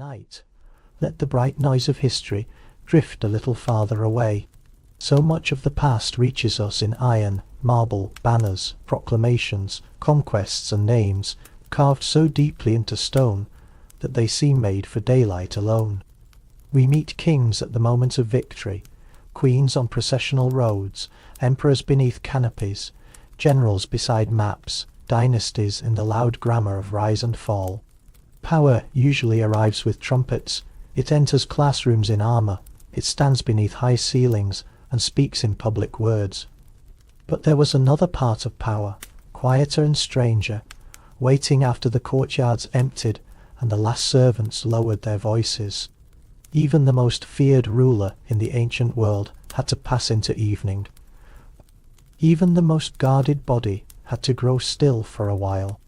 night. Let the bright noise of history drift a little farther away. So much of the past reaches us in iron, marble, banners, proclamations, conquests and names, carved so deeply into stone that they seem made for daylight alone. We meet kings at the moment of victory, queens on processional roads, emperors beneath canopies, generals beside maps, dynasties in the loud grammar of rise and fall. Power usually arrives with trumpets. It enters classrooms in armour. It stands beneath high ceilings and speaks in public words. But there was another part of power, quieter and stranger, waiting after the courtyards emptied and the last servants lowered their voices. Even the most feared ruler in the ancient world had to pass into evening. Even the most guarded body had to grow still for a while.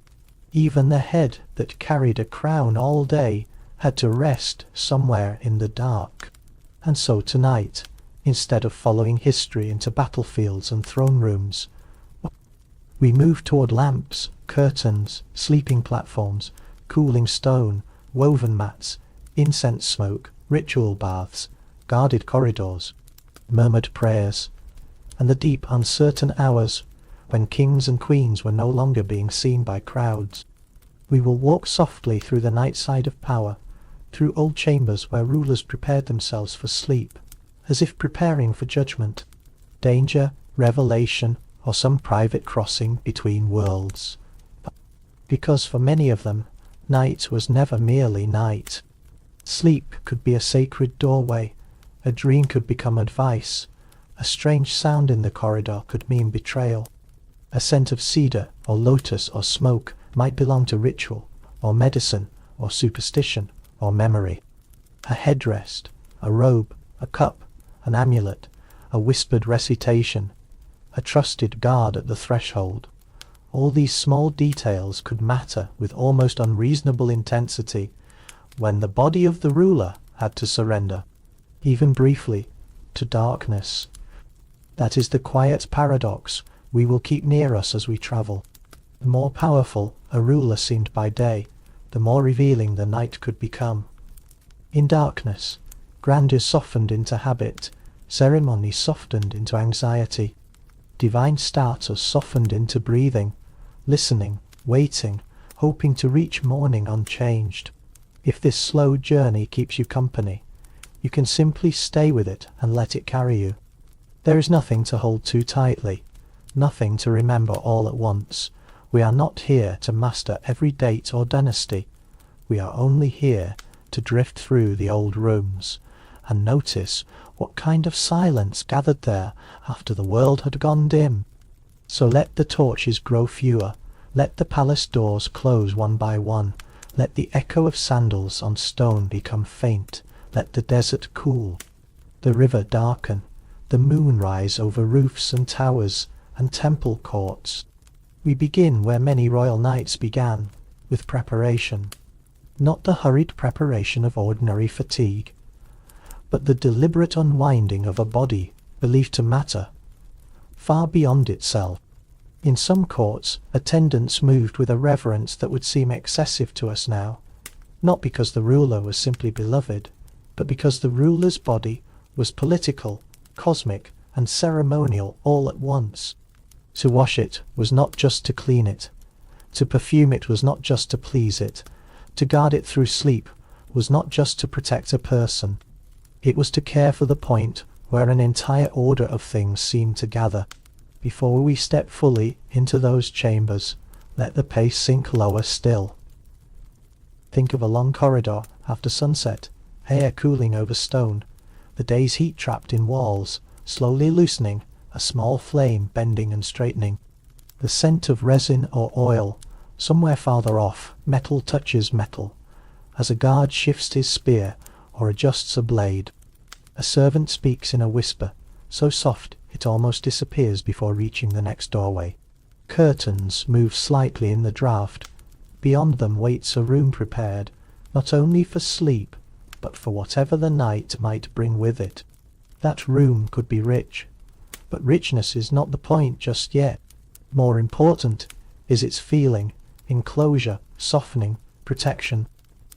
Even the head that carried a crown all day had to rest somewhere in the dark. And so tonight, instead of following history into battlefields and throne rooms, we move toward lamps, curtains, sleeping platforms, cooling stone, woven mats, incense smoke, ritual baths, guarded corridors, murmured prayers, and the deep uncertain hours when kings and queens were no longer being seen by crowds. We will walk softly through the night side of power, through old chambers where rulers prepared themselves for sleep, as if preparing for judgment, danger, revelation, or some private crossing between worlds. Because for many of them, night was never merely night. Sleep could be a sacred doorway, a dream could become advice, a strange sound in the corridor could mean betrayal. A scent of cedar or lotus or smoke might belong to ritual, or medicine, or superstition, or memory. A headrest, a robe, a cup, an amulet, a whispered recitation, a trusted guard at the threshold. All these small details could matter with almost unreasonable intensity when the body of the ruler had to surrender, even briefly, to darkness. That is the quiet paradox we will keep near us as we travel. The more powerful a ruler seemed by day, the more revealing the night could become. In darkness, grandeur softened into habit, ceremony softened into anxiety, divine status softened into breathing, listening, waiting, hoping to reach morning unchanged. If this slow journey keeps you company, you can simply stay with it and let it carry you. There is nothing to hold too tightly, nothing to remember all at once. We are not here to master every date or dynasty. We are only here to drift through the old rooms and notice what kind of silence gathered there after the world had gone dim. So let the torches grow fewer, let the palace doors close one by one, let the echo of sandals on stone become faint, let the desert cool, the river darken, the moon rise over roofs and towers and temple courts. We begin where many royal nights began, with preparation. Not the hurried preparation of ordinary fatigue, but the deliberate unwinding of a body believed to matter far beyond itself. In some courts, attendants moved with a reverence that would seem excessive to us now, not because the ruler was simply beloved, but because the ruler's body was political, cosmic, and ceremonial all at once. To wash it was not just to clean it. To perfume it was not just to please it. To guard it through sleep was not just to protect a person. It was to care for the point where an entire order of things seemed to gather. Before we step fully into those chambers, let the pace sink lower still. Think of a long corridor after sunset, air cooling over stone, the day's heat trapped in walls, slowly loosening, a small flame bending and straightening. The scent of resin or oil, somewhere farther off, metal touches metal, as a guard shifts his spear or adjusts a blade. A servant speaks in a whisper, so soft it almost disappears before reaching the next doorway. Curtains move slightly in the draught. Beyond them waits a room prepared, not only for sleep, but for whatever the night might bring with it. That room could be rich, but richness is not the point just yet. More important is its feeling, enclosure, softening, protection.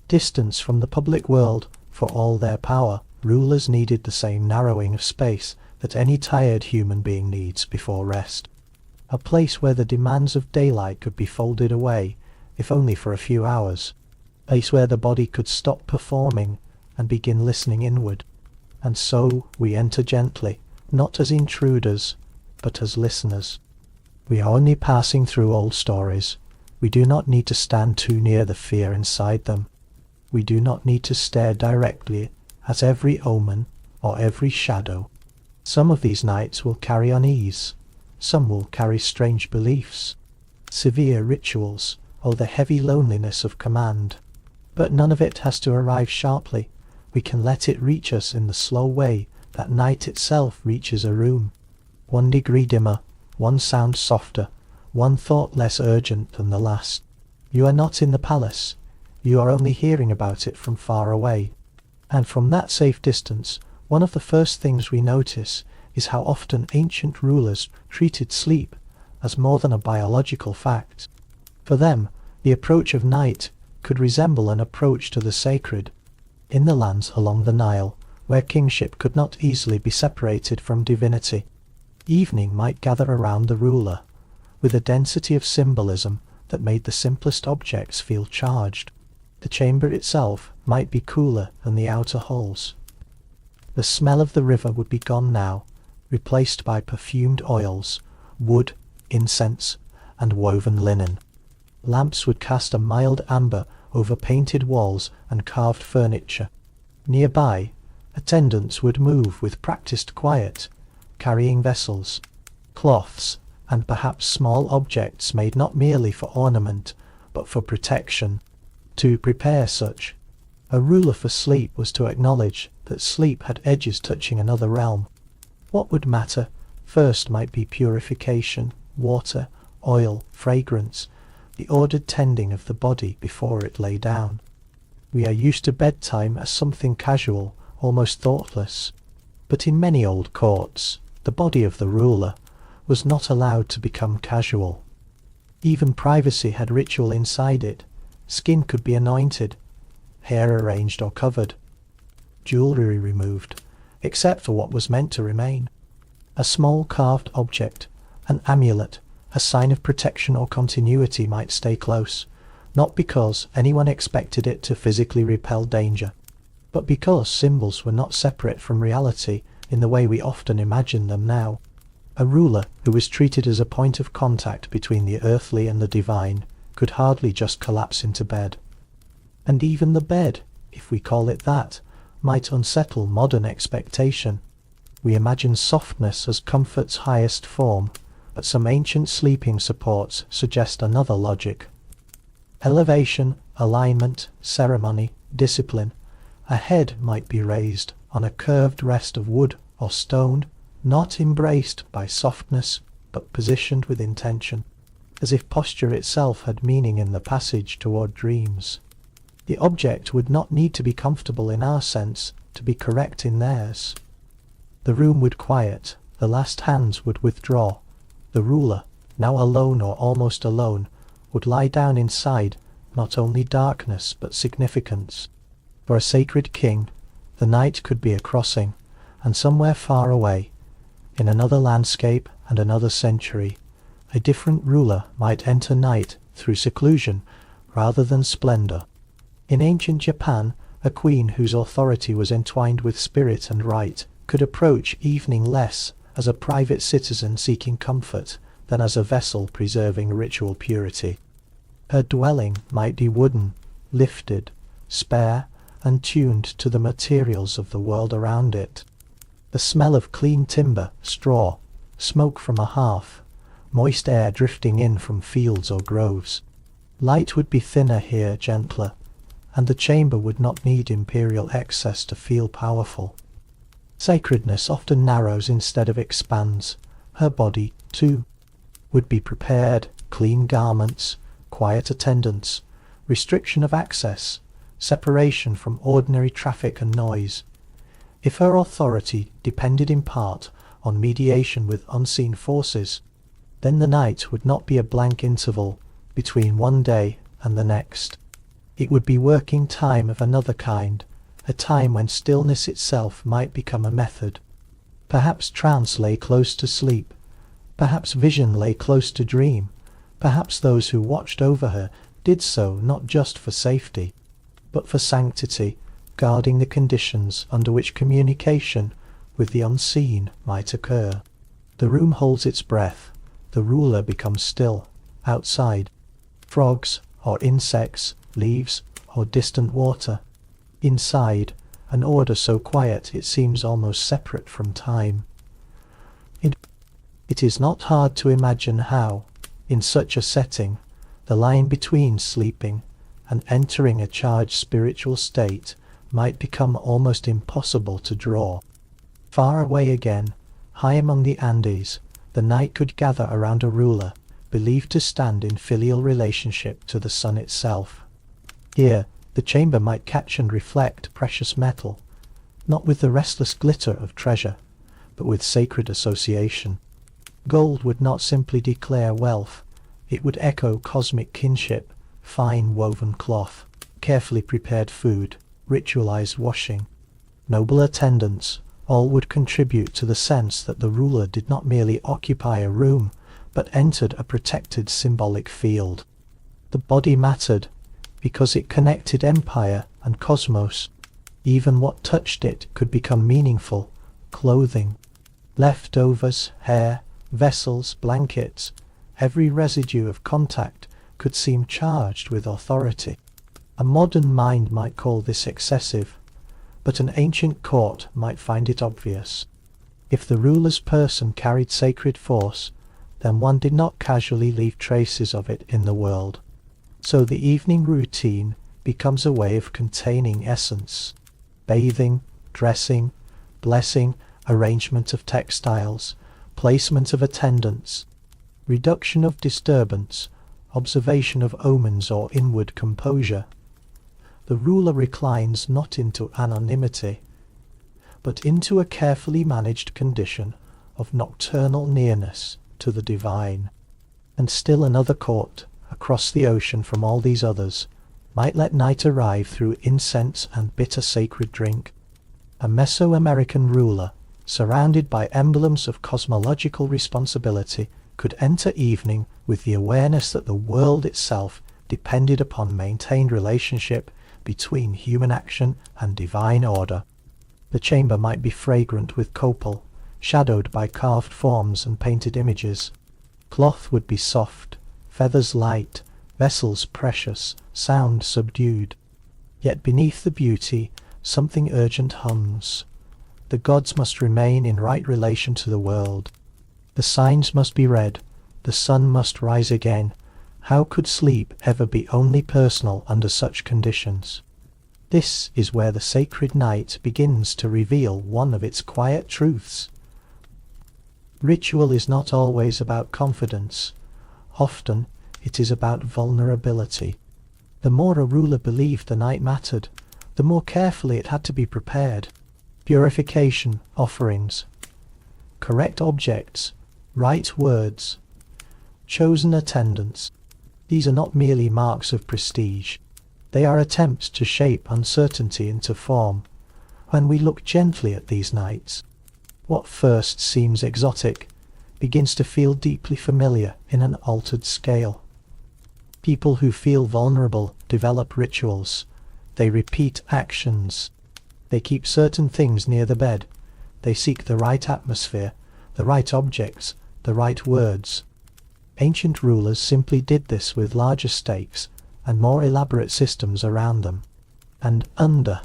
Distance from the public world, for all their power, rulers needed the same narrowing of space that any tired human being needs before rest. A place where the demands of daylight could be folded away, if only for a few hours. A place where the body could stop performing and begin listening inward. And so we enter gently, not as intruders, but as listeners. We are only passing through old stories. We do not need to stand too near the fear inside them. We do not need to stare directly at every omen or every shadow. Some of these nights will carry unease. Some will carry strange beliefs, severe rituals, or the heavy loneliness of command. But none of it has to arrive sharply. We can let it reach us in the slow way that night itself reaches a room. 1 degree dimmer, one sound softer, one thought less urgent than the last. You are not in the palace. You are only hearing about it from far away. And from that safe distance, one of the first things we notice is how often ancient rulers treated sleep as more than a biological fact. For them, the approach of night could resemble an approach to the sacred. In the lands along the Nile, where kingship could not easily be separated from divinity, evening might gather around the ruler, with a density of symbolism that made the simplest objects feel charged. The chamber itself might be cooler than the outer halls. The smell of the river would be gone now, replaced by perfumed oils, wood, incense, and woven linen. Lamps would cast a mild amber over painted walls and carved furniture. Nearby, attendants would move with practiced quiet, carrying vessels, cloths, and perhaps small objects made not merely for ornament, but for protection. To prepare such, a ruler for sleep was to acknowledge that sleep had edges touching another realm. What would matter first might be purification, water, oil, fragrance, the ordered tending of the body before it lay down. We are used to bedtime as something casual, almost thoughtless. But in many old courts, the body of the ruler was not allowed to become casual. Even privacy had ritual inside it. Skin could be anointed, hair arranged or covered, jewellery removed, except for what was meant to remain. A small carved object, an amulet, a sign of protection or continuity might stay close, not because anyone expected it to physically repel danger, but because symbols were not separate from reality in the way we often imagine them now. A ruler who was treated as a point of contact between the earthly and the divine could hardly just collapse into bed. And even the bed, if we call it that, might unsettle modern expectation. We imagine softness as comfort's highest form, but some ancient sleeping supports suggest another logic. Elevation, alignment, ceremony, discipline. A head might be raised on a curved rest of wood or stone, not embraced by softness, but positioned with intention, as if posture itself had meaning in the passage toward dreams. The object would not need to be comfortable in our sense to be correct in theirs. The room would quiet, the last hands would withdraw. The ruler, now alone or almost alone, would lie down inside not only darkness but significance. For a sacred king, the night could be a crossing, and somewhere far away, in another landscape and another century, a different ruler might enter night through seclusion rather than splendor. In ancient Japan, a queen whose authority was entwined with spirit and right could approach evening less as a private citizen seeking comfort than as a vessel preserving ritual purity. Her dwelling might be wooden, lifted, spare, and tuned to the materials of the world around it. The smell of clean timber, straw, smoke from a hearth, moist air drifting in from fields or groves. Light would be thinner here, gentler, and the chamber would not need imperial excess to feel powerful. Sacredness often narrows instead of expands. Her body, too, would be prepared, clean garments, quiet attendants, restriction of access, separation from ordinary traffic and noise. If her authority depended in part on mediation with unseen forces, then the night would not be a blank interval between one day and the next. It would be working time of another kind, a time when stillness itself might become a method. Perhaps trance lay close to sleep, perhaps vision lay close to dream, perhaps those who watched over her did so not just for safety, but for sanctity, guarding the conditions under which communication with the unseen might occur. The room holds its breath, the ruler becomes still. Outside, frogs or insects, leaves or distant water. Inside, an order so quiet it seems almost separate from time. It is not hard to imagine how, in such a setting, the line between sleeping and entering a charged spiritual state might become almost impossible to draw. Far away again, high among the Andes, the night could gather around a ruler, believed to stand in filial relationship to the sun itself. Here, the chamber might catch and reflect precious metal, not with the restless glitter of treasure, but with sacred association. Gold would not simply declare wealth, it would echo cosmic kinship, fine woven cloth, carefully prepared food, ritualized washing, noble attendants, all would contribute to the sense that the ruler did not merely occupy a room, but entered a protected symbolic field. The body mattered, because it connected empire and cosmos. Even what touched it could become meaningful: clothing, leftovers, hair, vessels, blankets. Every residue of contact could seem charged with authority. A modern mind might call this excessive, but an ancient court might find it obvious. If the ruler's person carried sacred force, then one did not casually leave traces of it in the world. So the evening routine becomes a way of containing essence. Bathing, dressing, blessing, arrangement of textiles, placement of attendants, reduction of disturbance, observation of omens or inward composure. The ruler reclines not into anonymity, but into a carefully managed condition of nocturnal nearness to the divine. And still another court, across the ocean from all these others, might let night arrive through incense and bitter sacred drink. A Mesoamerican ruler, surrounded by emblems of cosmological responsibility, could enter evening with the awareness that the world itself depended upon maintained relationship between human action and divine order. The chamber might be fragrant with copal, shadowed by carved forms and painted images. Cloth would be soft, feathers light, vessels precious, sound subdued. Yet beneath the beauty, something urgent hums. The gods must remain in right relation to the world. The signs must be read, the sun must rise again. How could sleep ever be only personal under such conditions? This is where the sacred night begins to reveal one of its quiet truths. Ritual is not always about confidence. Often it is about vulnerability. The more a ruler believed the night mattered, the more carefully it had to be prepared. Purification, offerings, correct objects, right words, chosen attendants. These are not merely marks of prestige. They are attempts to shape uncertainty into form. When we look gently at these nights, what first seems exotic begins to feel deeply familiar in an altered scale. People who feel vulnerable develop rituals. They repeat actions. They keep certain things near the bed. They seek the right atmosphere, the right objects, the right words. Ancient rulers simply did this with larger stakes and more elaborate systems around them. And under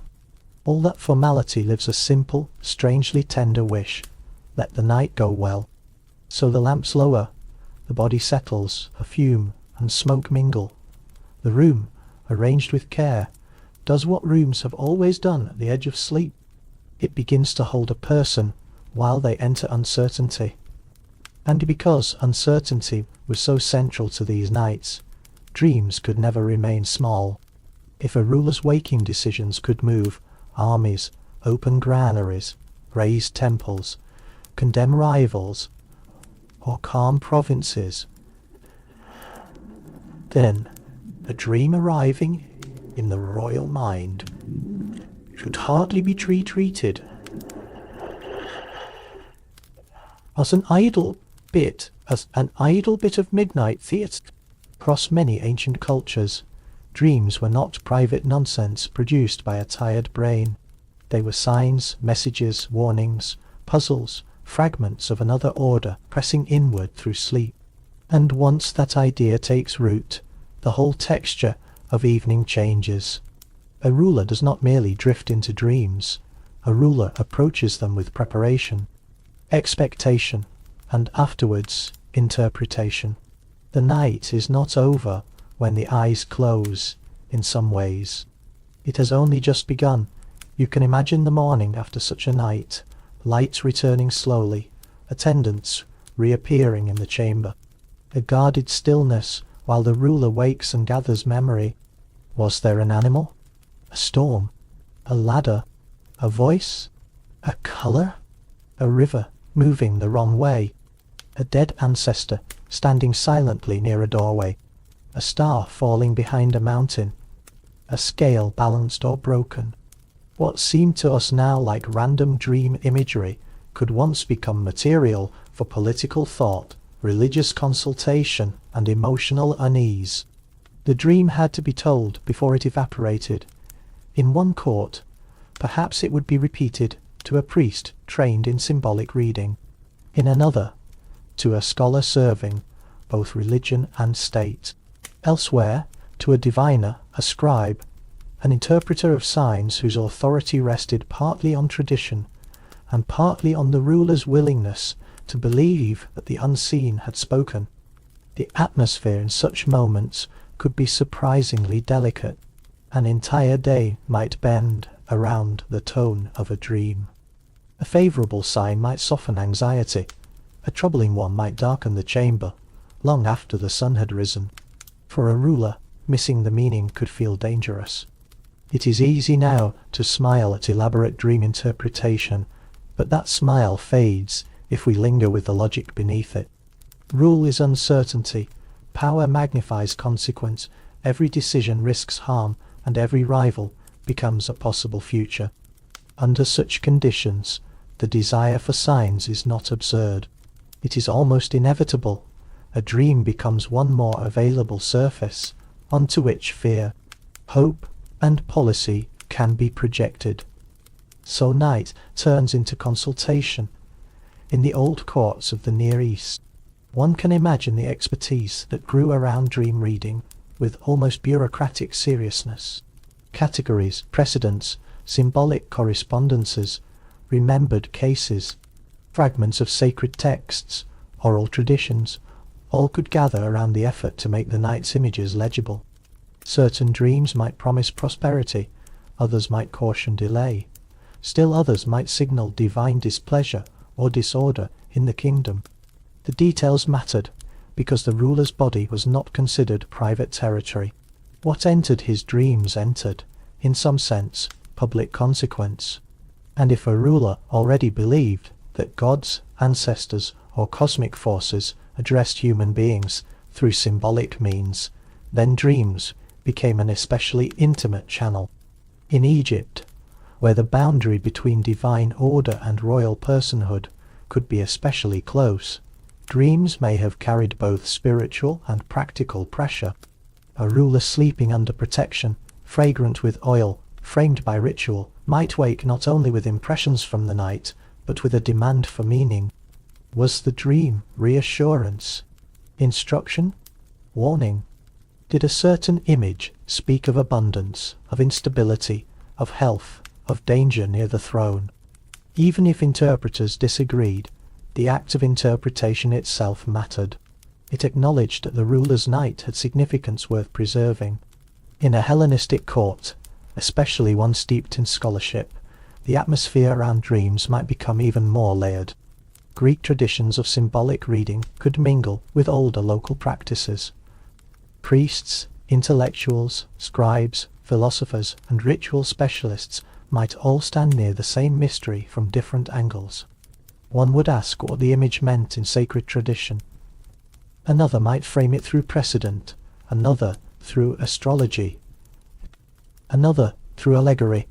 all that formality lives a simple, strangely tender wish: let the night go well. So the lamps lower, the body settles, a fume and smoke mingle. The room, arranged with care, does what rooms have always done at the edge of sleep. It begins to hold a person while they enter uncertainty. And because uncertainty was so central to these nights, dreams could never remain small. If a ruler's waking decisions could move armies, open granaries, raise temples, condemn rivals, or calm provinces, then a dream arriving in the royal mind should hardly be treated as an idle bit of midnight theatre. Across many ancient cultures, dreams were not private nonsense produced by a tired brain. They were signs, messages, warnings, puzzles, fragments of another order pressing inward through sleep. And once that idea takes root, the whole texture of evening changes. A ruler does not merely drift into dreams. A ruler approaches them with preparation, expectation, and afterwards interpretation. The night is not over when the eyes close, in some ways. It has only just begun. You can imagine the morning after such a night, light returning slowly, attendants reappearing in the chamber. A guarded stillness while the ruler wakes and gathers memory. Was there an animal? A storm? A ladder? A voice? A colour? A river moving the wrong way? A dead ancestor standing silently near a doorway? A star falling behind a mountain? A scale balanced or broken? What seemed to us now like random dream imagery could once become material for political thought, religious consultation, and emotional unease. The dream had to be told before it evaporated. In one court, perhaps it would be repeated to a priest trained in symbolic reading. In another, to a scholar serving both religion and state. Elsewhere, to a diviner, a scribe, an interpreter of signs whose authority rested partly on tradition and partly on the ruler's willingness to believe that the unseen had spoken. The atmosphere in such moments could be surprisingly delicate. An entire day might bend around the tone of a dream. A favourable sign might soften anxiety. A troubling one might darken the chamber, long after the sun had risen. For a ruler, missing the meaning could feel dangerous. It is easy now to smile at elaborate dream interpretation, but that smile fades if we linger with the logic beneath it. Rule is uncertainty. Power magnifies consequence. Every decision risks harm, and every rival becomes a possible future. Under such conditions, the desire for signs is not absurd. It is almost inevitable. A dream becomes one more available surface onto which fear, hope, and policy can be projected. So night turns into consultation. In the old courts of the Near East, one can imagine the expertise that grew around dream reading with almost bureaucratic seriousness. Categories, precedents, symbolic correspondences, remembered cases, fragments of sacred texts, oral traditions, all could gather around the effort to make the night's images legible. Certain dreams might promise prosperity, others might caution delay. Still others might signal divine displeasure or disorder in the kingdom. The details mattered, because the ruler's body was not considered private territory. What entered his dreams entered, in some sense, public consequence. And if a ruler already believed that gods, ancestors, or cosmic forces addressed human beings through symbolic means, then dreams became an especially intimate channel. In Egypt, where the boundary between divine order and royal personhood could be especially close, dreams may have carried both spiritual and practical pressure. A ruler sleeping under protection, fragrant with oil, framed by ritual, might wake not only with impressions from the night, but with a demand for meaning. Was the dream reassurance, instruction, warning? Did a certain image speak of abundance, of instability, of health, of danger near the throne? Even if interpreters disagreed, the act of interpretation itself mattered. It acknowledged that the ruler's night had significance worth preserving. In a Hellenistic court, especially one steeped in scholarship, the atmosphere around dreams might become even more layered. Greek traditions of symbolic reading could mingle with older local practices. Priests, intellectuals, scribes, philosophers, and ritual specialists might all stand near the same mystery from different angles. One would ask what the image meant in sacred tradition. Another might frame it through precedent, another through astrology. Another, through allegory.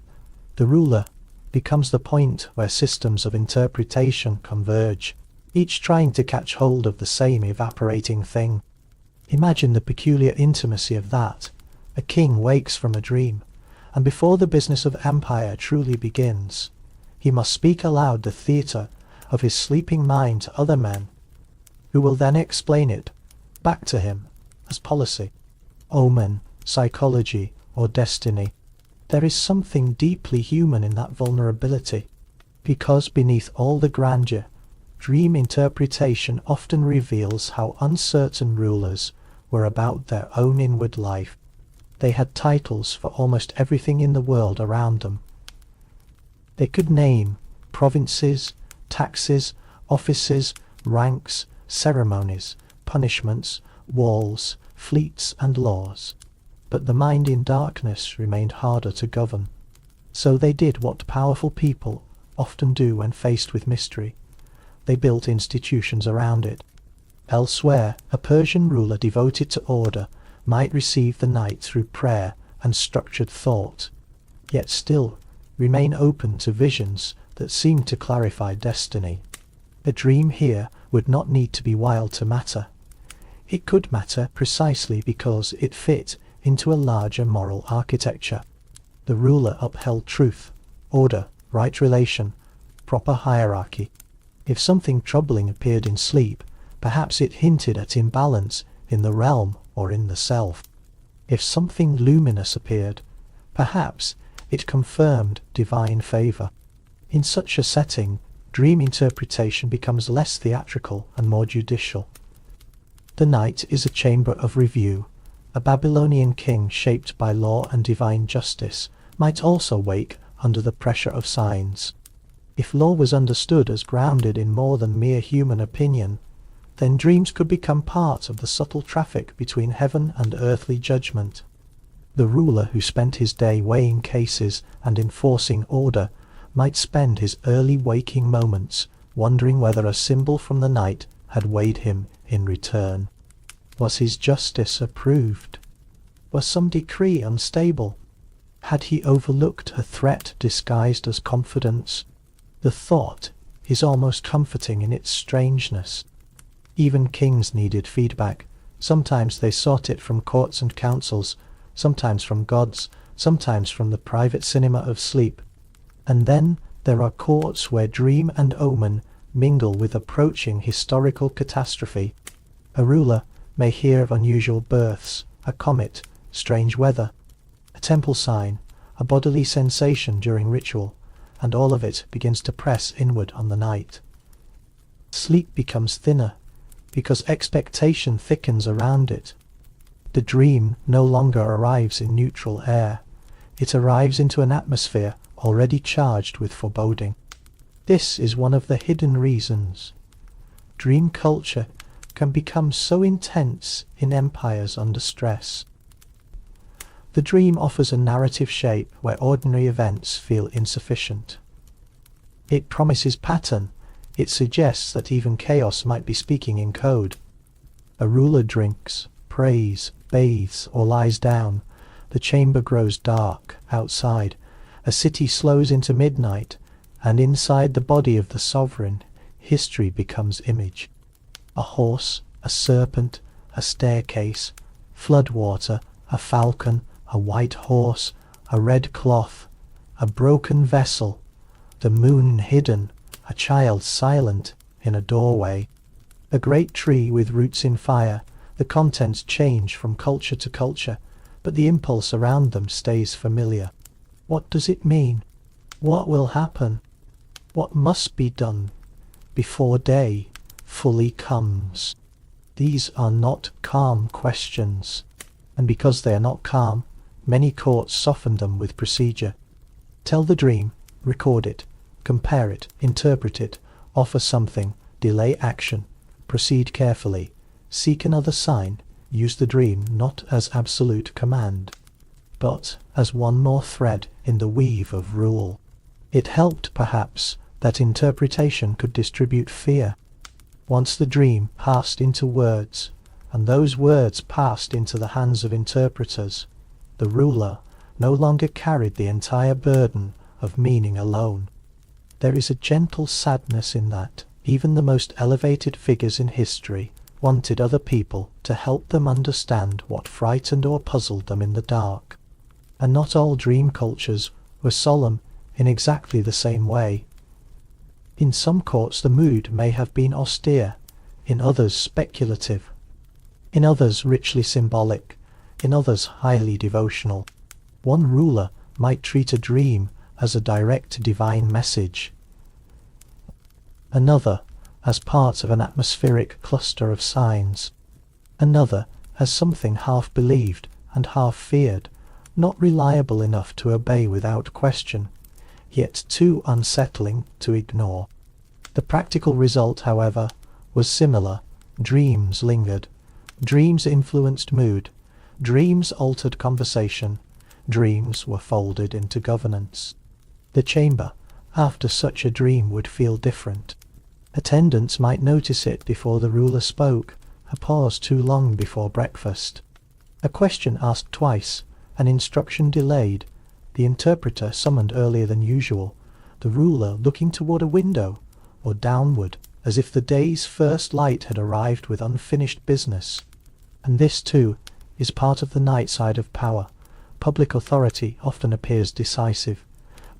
The ruler becomes the point where systems of interpretation converge, each trying to catch hold of the same evaporating thing. Imagine the peculiar intimacy of that. A king wakes from a dream, and before the business of empire truly begins, he must speak aloud the theatre of his sleeping mind to other men, who will then explain it back to him as policy, omen, psychology, or destiny. There is something deeply human in that vulnerability, because beneath all the grandeur, dream interpretation often reveals how uncertain rulers were about their own inward life. They had titles for almost everything in the world around them. They could name provinces, taxes, offices, ranks, ceremonies, punishments, walls, fleets, and laws. But the mind in darkness remained harder to govern. So they did what powerful people often do when faced with mystery. They built institutions around it. Elsewhere, a Persian ruler devoted to order might receive the night through prayer and structured thought, yet still remain open to visions that seemed to clarify destiny. A dream here would not need to be wild to matter. It could matter precisely because it fit into a larger moral architecture. The ruler upheld truth, order, right relation, proper hierarchy. If something troubling appeared in sleep, perhaps it hinted at imbalance in the realm or in the self. If something luminous appeared, perhaps it confirmed divine favour. In such a setting, dream interpretation becomes less theatrical and more judicial. The night is a chamber of review. A Babylonian king shaped by law and divine justice might also wake under the pressure of signs. If law was understood as grounded in more than mere human opinion, then dreams could become part of the subtle traffic between heaven and earthly judgment. The ruler who spent his day weighing cases and enforcing order might spend his early waking moments wondering whether a symbol from the night had weighed him in return. Was his justice approved? Was some decree unstable? Had he overlooked a threat disguised as confidence? The thought is almost comforting in its strangeness. Even kings needed feedback. Sometimes they sought it from courts and councils, sometimes from gods, sometimes from the private cinema of sleep. And then there are courts where dream and omen mingle with approaching historical catastrophe. A ruler may hear of unusual births, a comet, strange weather, a temple sign, a bodily sensation during ritual, and all of it begins to press inward on the night. Sleep becomes thinner, because expectation thickens around it. The dream no longer arrives in neutral air. It arrives into an atmosphere already charged with foreboding. This is one of the hidden reasons dream culture can become so intense in empires under stress. The dream offers a narrative shape where ordinary events feel insufficient. It promises pattern. It suggests that even chaos might be speaking in code. A ruler drinks, prays, bathes, or lies down. The chamber grows dark outside. A city slows into midnight, and inside the body of the sovereign, history becomes image. A horse, a serpent, a staircase, flood water, a falcon, a white horse, a red cloth, a broken vessel, the moon hidden, a child silent in a doorway, a great tree with roots in fire. The contents change from culture to culture, but the impulse around them stays familiar. What does it mean? What will happen? What must be done before day fully comes? These are not calm questions, and because they are not calm, many courts soften them with procedure. Tell the dream, record it, compare it, interpret it, offer something, delay action, proceed carefully, seek another sign, use the dream not as absolute command, but as one more thread in the weave of rule. It helped, perhaps, that interpretation could distribute fear. Once the dream passed into words, and those words passed into the hands of interpreters, the ruler no longer carried the entire burden of meaning alone. There is a gentle sadness in that. Even the most elevated figures in history wanted other people to help them understand what frightened or puzzled them in the dark. And not all dream cultures were solemn in exactly the same way. In some courts the mood may have been austere, in others speculative, in others richly symbolic, in others highly devotional. One ruler might treat a dream as a direct divine message, another as part of an atmospheric cluster of signs, another as something half believed and half feared, not reliable enough to obey without question, yet too unsettling to ignore. The practical result, however, was similar. Dreams lingered. Dreams influenced mood. Dreams altered conversation. Dreams were folded into governance. The chamber, after such a dream, would feel different. Attendants might notice it before the ruler spoke, a pause too long before breakfast, a question asked twice, an instruction delayed, the interpreter summoned earlier than usual, the ruler looking toward a window, or downward, as if the day's first light had arrived with unfinished business. And this, too, is part of the night side of power. Public authority often appears decisive,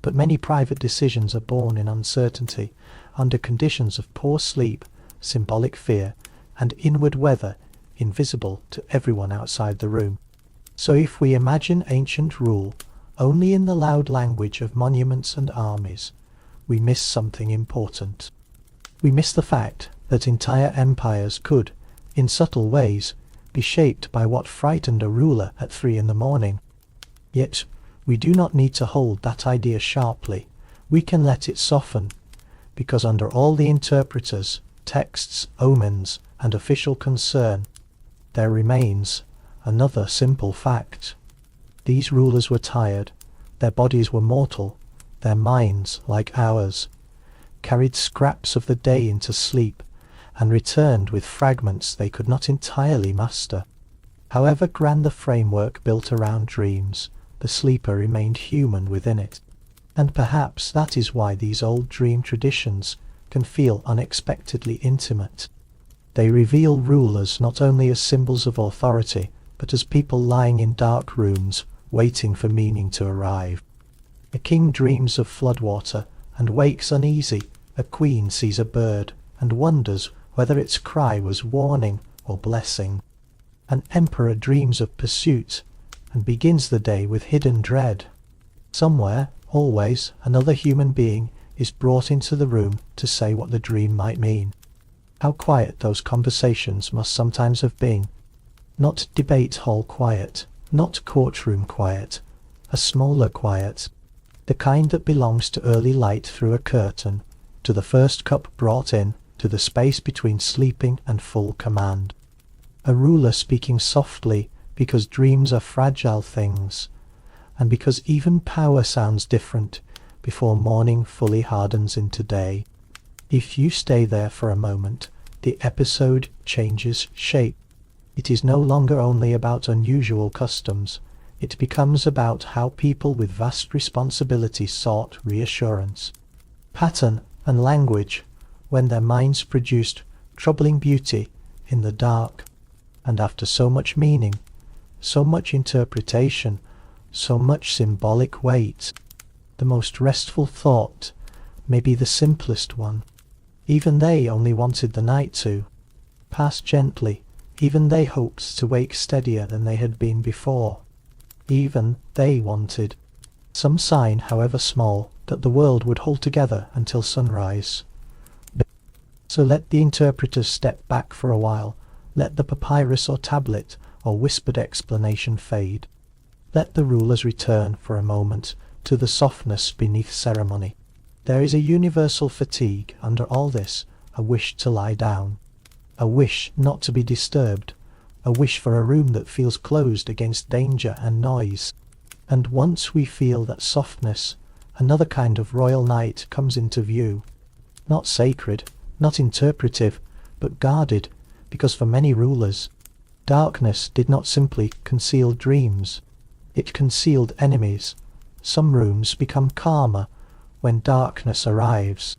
but many private decisions are born in uncertainty, under conditions of poor sleep, symbolic fear, and inward weather invisible to everyone outside the room. So if we imagine ancient rule only in the loud language of monuments and armies, we miss something important. We miss the fact that entire empires could, in subtle ways, be shaped by what frightened a ruler at 3 a.m. Yet we do not need to hold that idea sharply. We can let it soften, because under all the interpreters, texts, omens, and official concern, there remains another simple fact. These rulers were tired, their bodies were mortal, their minds, like ours, carried scraps of the day into sleep, and returned with fragments they could not entirely master. However grand the framework built around dreams, the sleeper remained human within it. And perhaps that is why these old dream traditions can feel unexpectedly intimate. They reveal rulers not only as symbols of authority, but as people lying in dark rooms, waiting for meaning to arrive. A king dreams of floodwater, and wakes uneasy. A queen sees a bird, and wonders whether its cry was warning or blessing. An emperor dreams of pursuit, and begins the day with hidden dread. Somewhere, always, another human being is brought into the room to say what the dream might mean. How quiet those conversations must sometimes have been. Not debate hall quiet, not courtroom quiet, a smaller quiet, the kind that belongs to early light through a curtain, to the first cup brought in, to the space between sleeping and full command. A ruler speaking softly because dreams are fragile things, and because even power sounds different before morning fully hardens into day. If you stay there for a moment, the episode changes shape. It is no longer only about unusual customs. It becomes about how people with vast responsibility sought reassurance. Pattern and language, when their minds produced troubling beauty in the dark. And after so much meaning, so much interpretation, so much symbolic weight, the most restful thought may be the simplest one. Even they only wanted the night to pass gently. Even they hoped to wake steadier than they had been before. Even they wanted some sign, however small, that the world would hold together until sunrise. So let the interpreters step back for a while. Let the papyrus or tablet or whispered explanation fade. Let the rulers return for a moment to the softness beneath ceremony. There is a universal fatigue under all this, a wish to lie down, a wish not to be disturbed, a wish for a room that feels closed against danger and noise. And once we feel that softness, another kind of royal night comes into view. Not sacred, not interpretive, but guarded, because for many rulers, darkness did not simply conceal dreams. It concealed enemies. Some rooms become calmer when darkness arrives.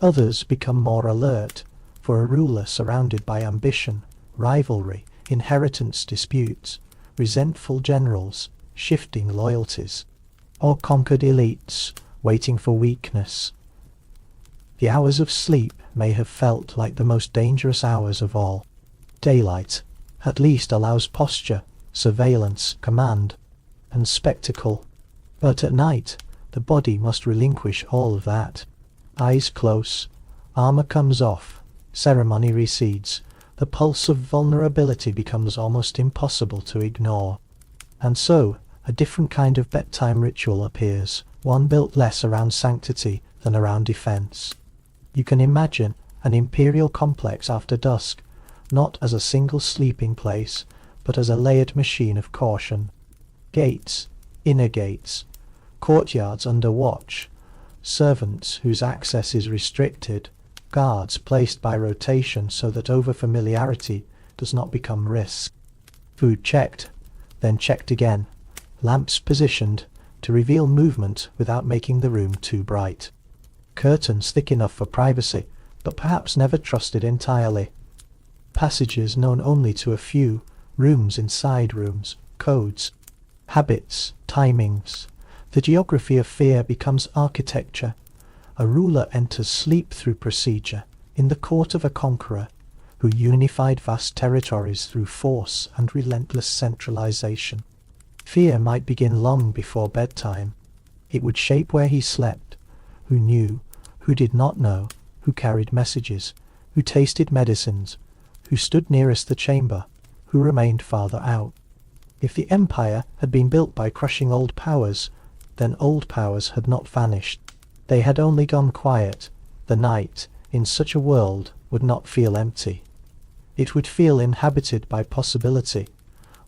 Others become more alert for a ruler surrounded by ambition, rivalry, inheritance disputes, resentful generals, shifting loyalties, or conquered elites waiting for weakness. The hours of sleep may have felt like the most dangerous hours of all. Daylight at least allows posture, surveillance, command, and spectacle. But at night, the body must relinquish all of that. Eyes close, armor comes off, ceremony recedes, the pulse of vulnerability becomes almost impossible to ignore. And so, a different kind of bedtime ritual appears, one built less around sanctity than around defense. You can imagine an imperial complex after dusk, not as a single sleeping place, but as a layered machine of caution. Gates, inner gates, courtyards under watch, servants whose access is restricted, guards placed by rotation so that overfamiliarity does not become risk. Food checked, then checked again, lamps positioned to reveal movement without making the room too bright. Curtains thick enough for privacy, but perhaps never trusted entirely. Passages known only to a few, rooms inside rooms, codes, habits, timings. The geography of fear becomes architecture. A ruler enters sleep through procedure, in the court of a conqueror, who unified vast territories through force and relentless centralization. Fear might begin long before bedtime. It would shape where he slept, who knew, who did not know, who carried messages, who tasted medicines, who stood nearest the chamber, who remained farther out. If the empire had been built by crushing old powers, then old powers had not vanished. They had only gone quiet. The night, in such a world, would not feel empty. It would feel inhabited by possibility.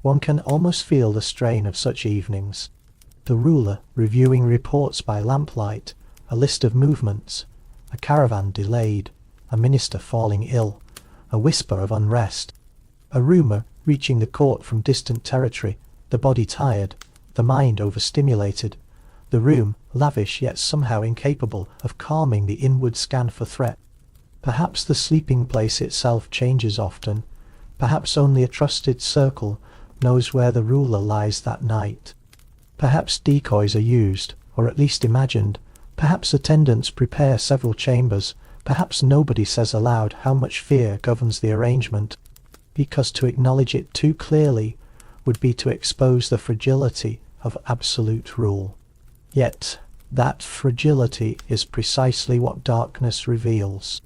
One can almost feel the strain of such evenings. The ruler reviewing reports by lamplight, a list of movements, a caravan delayed, a minister falling ill, a whisper of unrest, a rumour reaching the court from distant territory, the body tired, the mind overstimulated, the room lavish yet somehow incapable of calming the inward scan for threat. Perhaps the sleeping place itself changes often. Perhaps only a trusted circle knows where the ruler lies that night. Perhaps decoys are used, or at least imagined. Perhaps attendants prepare several chambers. Perhaps nobody says aloud how much fear governs the arrangement, because to acknowledge it too clearly would be to expose the fragility of absolute rule. Yet that fragility is precisely what darkness reveals.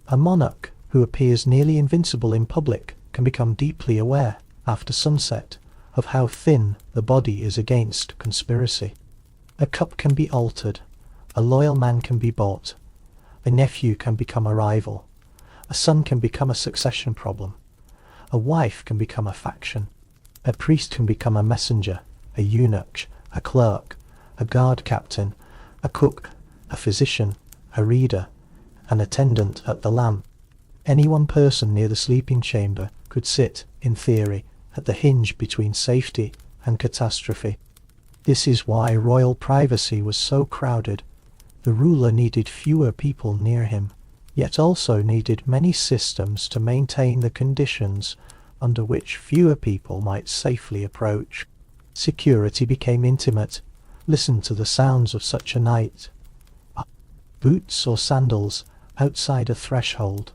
A monarch who appears nearly invincible in public can become deeply aware, after sunset, of how thin the body is against conspiracy. A cup can be altered, a loyal man can be bought, a nephew can become a rival, a son can become a succession problem, a wife can become a faction, a priest can become a messenger, a eunuch, a clerk, a guard captain, a cook, a physician, a reader, an attendant at the lamp. Any one person near the sleeping chamber could sit, in theory, at the hinge between safety and catastrophe. This is why royal privacy was so crowded. The ruler needed fewer people near him, yet also needed many systems to maintain the conditions under which fewer people might safely approach. Security became intimate. Listen to the sounds of such a night. Boots or sandals outside a threshold.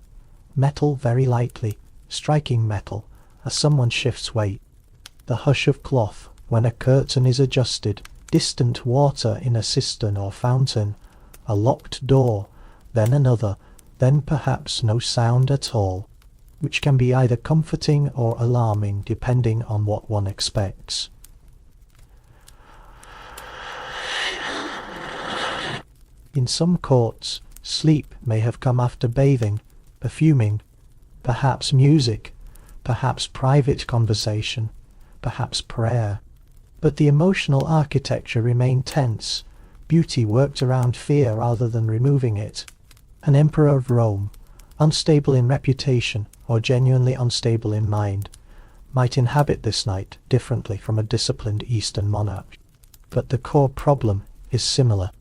Metal very lightly, striking metal as someone shifts weight. The hush of cloth when a curtain is adjusted. Distant water in a cistern or fountain. A locked door, then another, then perhaps no sound at all, which can be either comforting or alarming depending on what one expects. In some courts, sleep may have come after bathing, perfuming, perhaps music, perhaps private conversation, perhaps prayer. But the emotional architecture remained tense. Beauty worked around fear rather than removing it. An emperor of Rome, unstable in reputation or genuinely unstable in mind, might inhabit this night differently from a disciplined Eastern monarch. But the core problem is similar.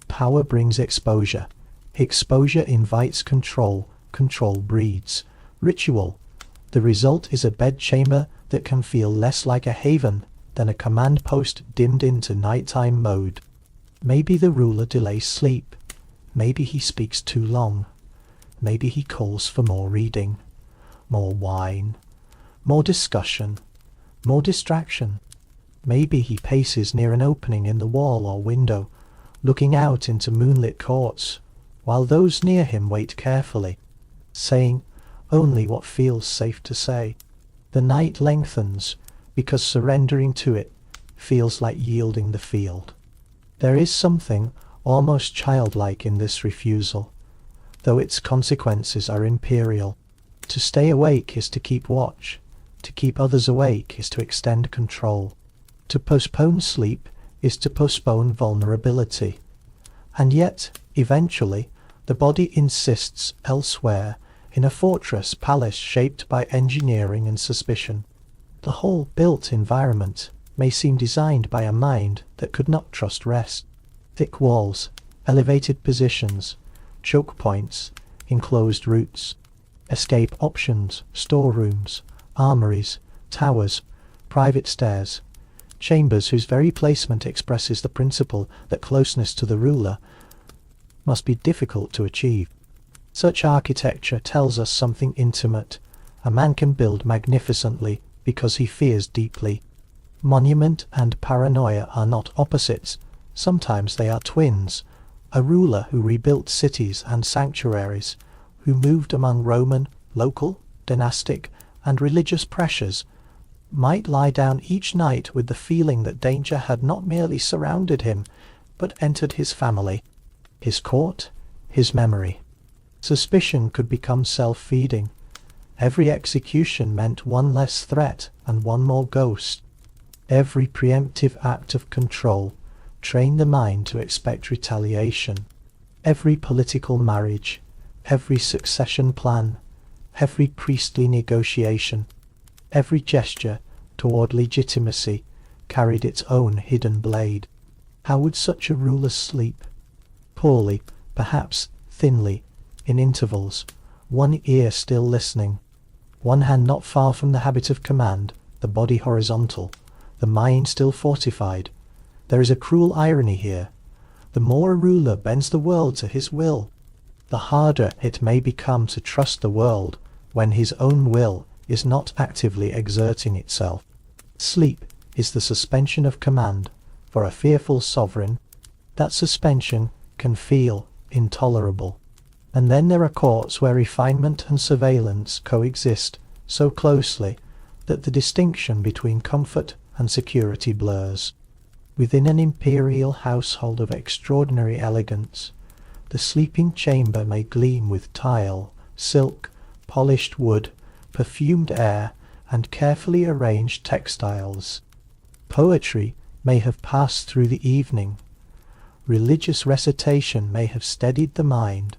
Power brings exposure. Exposure invites control. Control breeds ritual. The result is a bedchamber that can feel less like a haven than a command post dimmed into nighttime mode. Maybe the ruler delays sleep. Maybe he speaks too long. Maybe he calls for more reading, more wine, more discussion, more distraction. Maybe he paces near an opening in the wall or window, looking out into moonlit courts, while those near him wait carefully, saying only what feels safe to say. The night lengthens because surrendering to it feels like yielding the field. There is something almost childlike in this refusal, though its consequences are imperial. To stay awake is to keep watch. To keep others awake is to extend control. To postpone sleep is to postpone vulnerability. And yet, eventually, the body insists elsewhere, in a fortress palace shaped by engineering and suspicion. The whole built environment may seem designed by a mind that could not trust rest. Thick walls, elevated positions, choke points, enclosed routes, escape options, storerooms, armories, towers, private stairs, chambers whose very placement expresses the principle that closeness to the ruler must be difficult to achieve. Such architecture tells us something intimate. A man can build magnificently because he fears deeply. Monument and paranoia are not opposites. Sometimes they are twins. A ruler who rebuilt cities and sanctuaries, who moved among Roman, local, dynastic, and religious pressures, might lie down each night with the feeling that danger had not merely surrounded him, but entered his family, his court, his memory. Suspicion could become self-feeding. Every execution meant one less threat and one more ghost. Every preemptive act of control trained the mind to expect retaliation. Every political marriage, every succession plan, every priestly negotiation, every gesture toward legitimacy carried its own hidden blade. How would such a ruler sleep? Poorly, perhaps thinly, in intervals, one ear still listening, one hand not far from the habit of command, the body horizontal, the mind still fortified. There is a cruel irony here. The more a ruler bends the world to his will, the harder it may become to trust the world when his own will is not actively exerting itself. Sleep is the suspension of command for a fearful sovereign. That suspension can feel intolerable. And then there are courts where refinement and surveillance coexist so closely that the distinction between comfort and security blurs. Within an imperial household of extraordinary elegance, the sleeping chamber may gleam with tile, silk, polished wood, perfumed air, and carefully arranged textiles. Poetry may have passed through the evening. Religious recitation may have steadied the mind.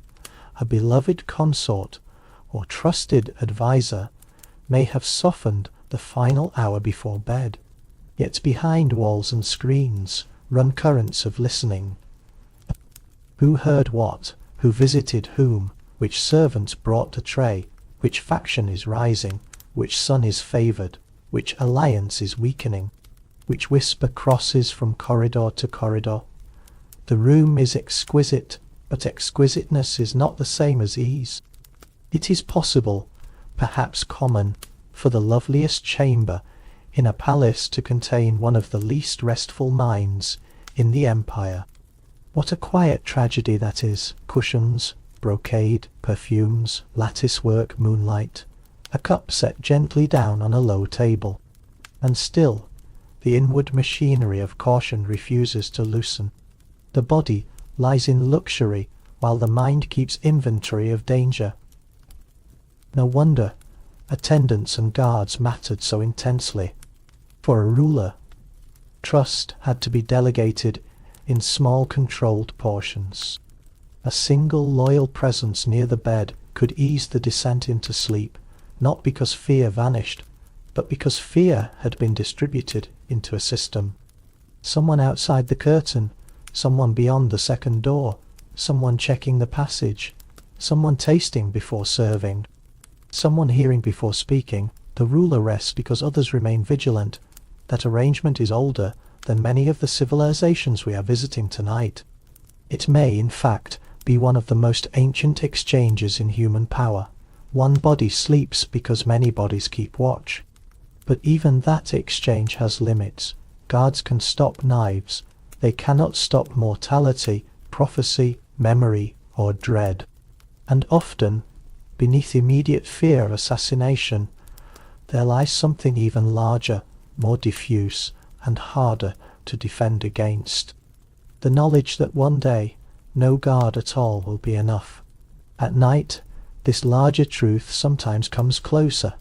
A beloved consort or trusted adviser may have softened the final hour before bed. Yet behind walls and screens run currents of listening. Who heard what? Who visited whom? Which servant brought the tray? Which faction is rising? Which son is favoured? Which alliance is weakening? Which whisper crosses from corridor to corridor? The room is exquisite, but exquisiteness is not the same as ease. It is possible, perhaps common, for the loveliest chamber in a palace to contain one of the least restful minds in the empire. What a quiet tragedy that is! Cushions, brocade, perfumes, lattice-work, moonlight, a cup set gently down on a low table. And still, the inward machinery of caution refuses to loosen. The body lies in luxury while the mind keeps inventory of danger. No wonder attendants and guards mattered so intensely. For a ruler, trust had to be delegated in small controlled portions. A single loyal presence near the bed could ease the descent into sleep, not because fear vanished, but because fear had been distributed into a system. Someone outside the curtain, someone beyond the second door, someone checking the passage, someone tasting before serving, someone hearing before speaking. The ruler rests because others remain vigilant. That arrangement is older than many of the civilizations we are visiting tonight. It may, in fact, be one of the most ancient exchanges in human power. One body sleeps because many bodies keep watch. But even that exchange has limits. Guards can stop knives. They cannot stop mortality, prophecy, memory, or dread. And often, beneath immediate fear of assassination, there lies something even larger, more diffuse, and harder to defend against. The knowledge that one day no guard at all will be enough. At night, this larger truth sometimes comes closer.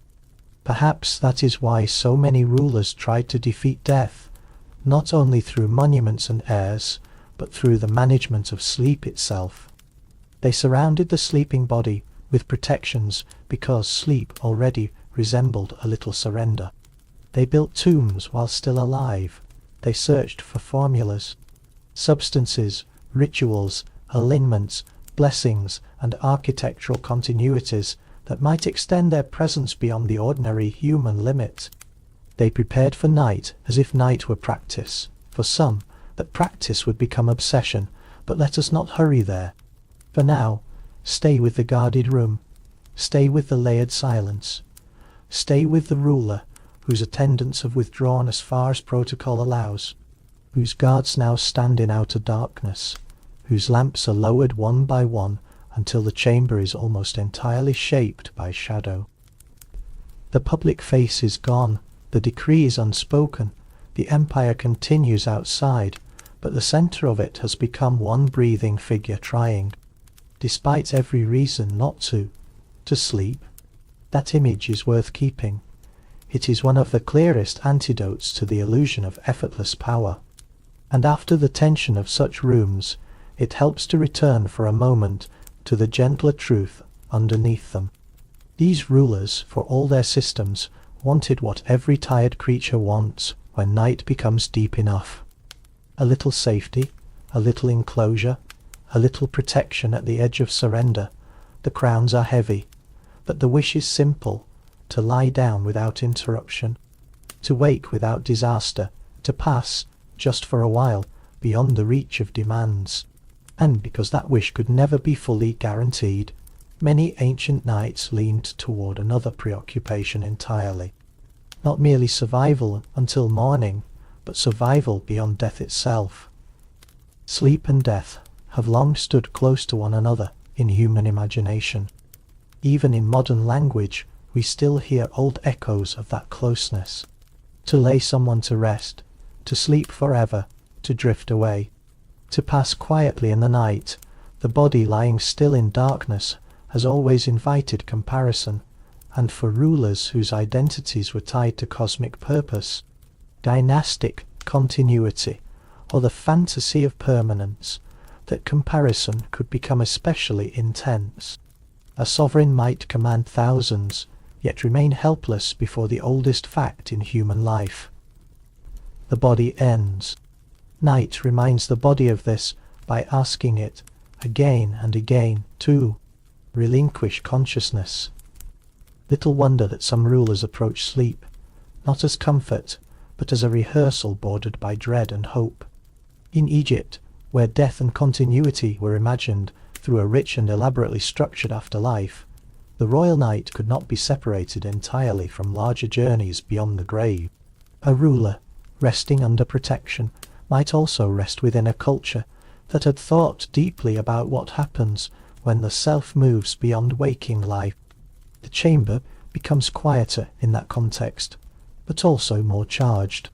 Perhaps that is why so many rulers tried to defeat death, not only through monuments and heirs, but through the management of sleep itself. They surrounded the sleeping body with protections because sleep already resembled a little surrender. They built tombs while still alive. They searched for formulas, substances, rituals, alignments, blessings, and architectural continuities that might extend their presence beyond the ordinary human limit. They prepared for night as if night were practice. For some, that practice would become obsession, but let us not hurry there. For now, stay with the guarded room. Stay with the layered silence. Stay with the ruler, whose attendants have withdrawn as far as protocol allows, whose guards now stand in outer darkness, whose lamps are lowered one by one until the chamber is almost entirely shaped by shadow. The public face is gone, the decree is unspoken, the empire continues outside, but the centre of it has become one breathing figure trying, despite every reason not to sleep. That image is worth keeping. It is one of the clearest antidotes to the illusion of effortless power. And after the tension of such rooms, it helps to return for a moment to the gentler truth underneath them. These rulers, for all their systems, wanted what every tired creature wants when night becomes deep enough. A little safety, a little enclosure, a little protection at the edge of surrender. The crowns are heavy, but the wish is simple: to lie down without interruption, to wake without disaster, to pass, just for a while, beyond the reach of demands. And because that wish could never be fully guaranteed, many ancient knights leaned toward another preoccupation entirely. Not merely survival until morning, but survival beyond death itself. Sleep and death have long stood close to one another in human imagination. Even in modern language, we still hear old echoes of that closeness. To lay someone to rest, to sleep forever, to drift away, to pass quietly in the night, the body lying still in darkness has always invited comparison, and for rulers whose identities were tied to cosmic purpose, dynastic continuity, or the fantasy of permanence, that comparison could become especially intense. A sovereign might command thousands, yet remain helpless before the oldest fact in human life. The body ends. Night reminds the body of this by asking it, again and again, to relinquish consciousness. Little wonder that some rulers approach sleep, not as comfort, but as a rehearsal bordered by dread and hope. In Egypt, where death and continuity were imagined through a rich and elaborately structured afterlife, the royal night could not be separated entirely from larger journeys beyond the grave. A ruler, resting under protection, might also rest within a culture that had thought deeply about what happens when the self moves beyond waking life. The chamber becomes quieter in that context, but also more charged.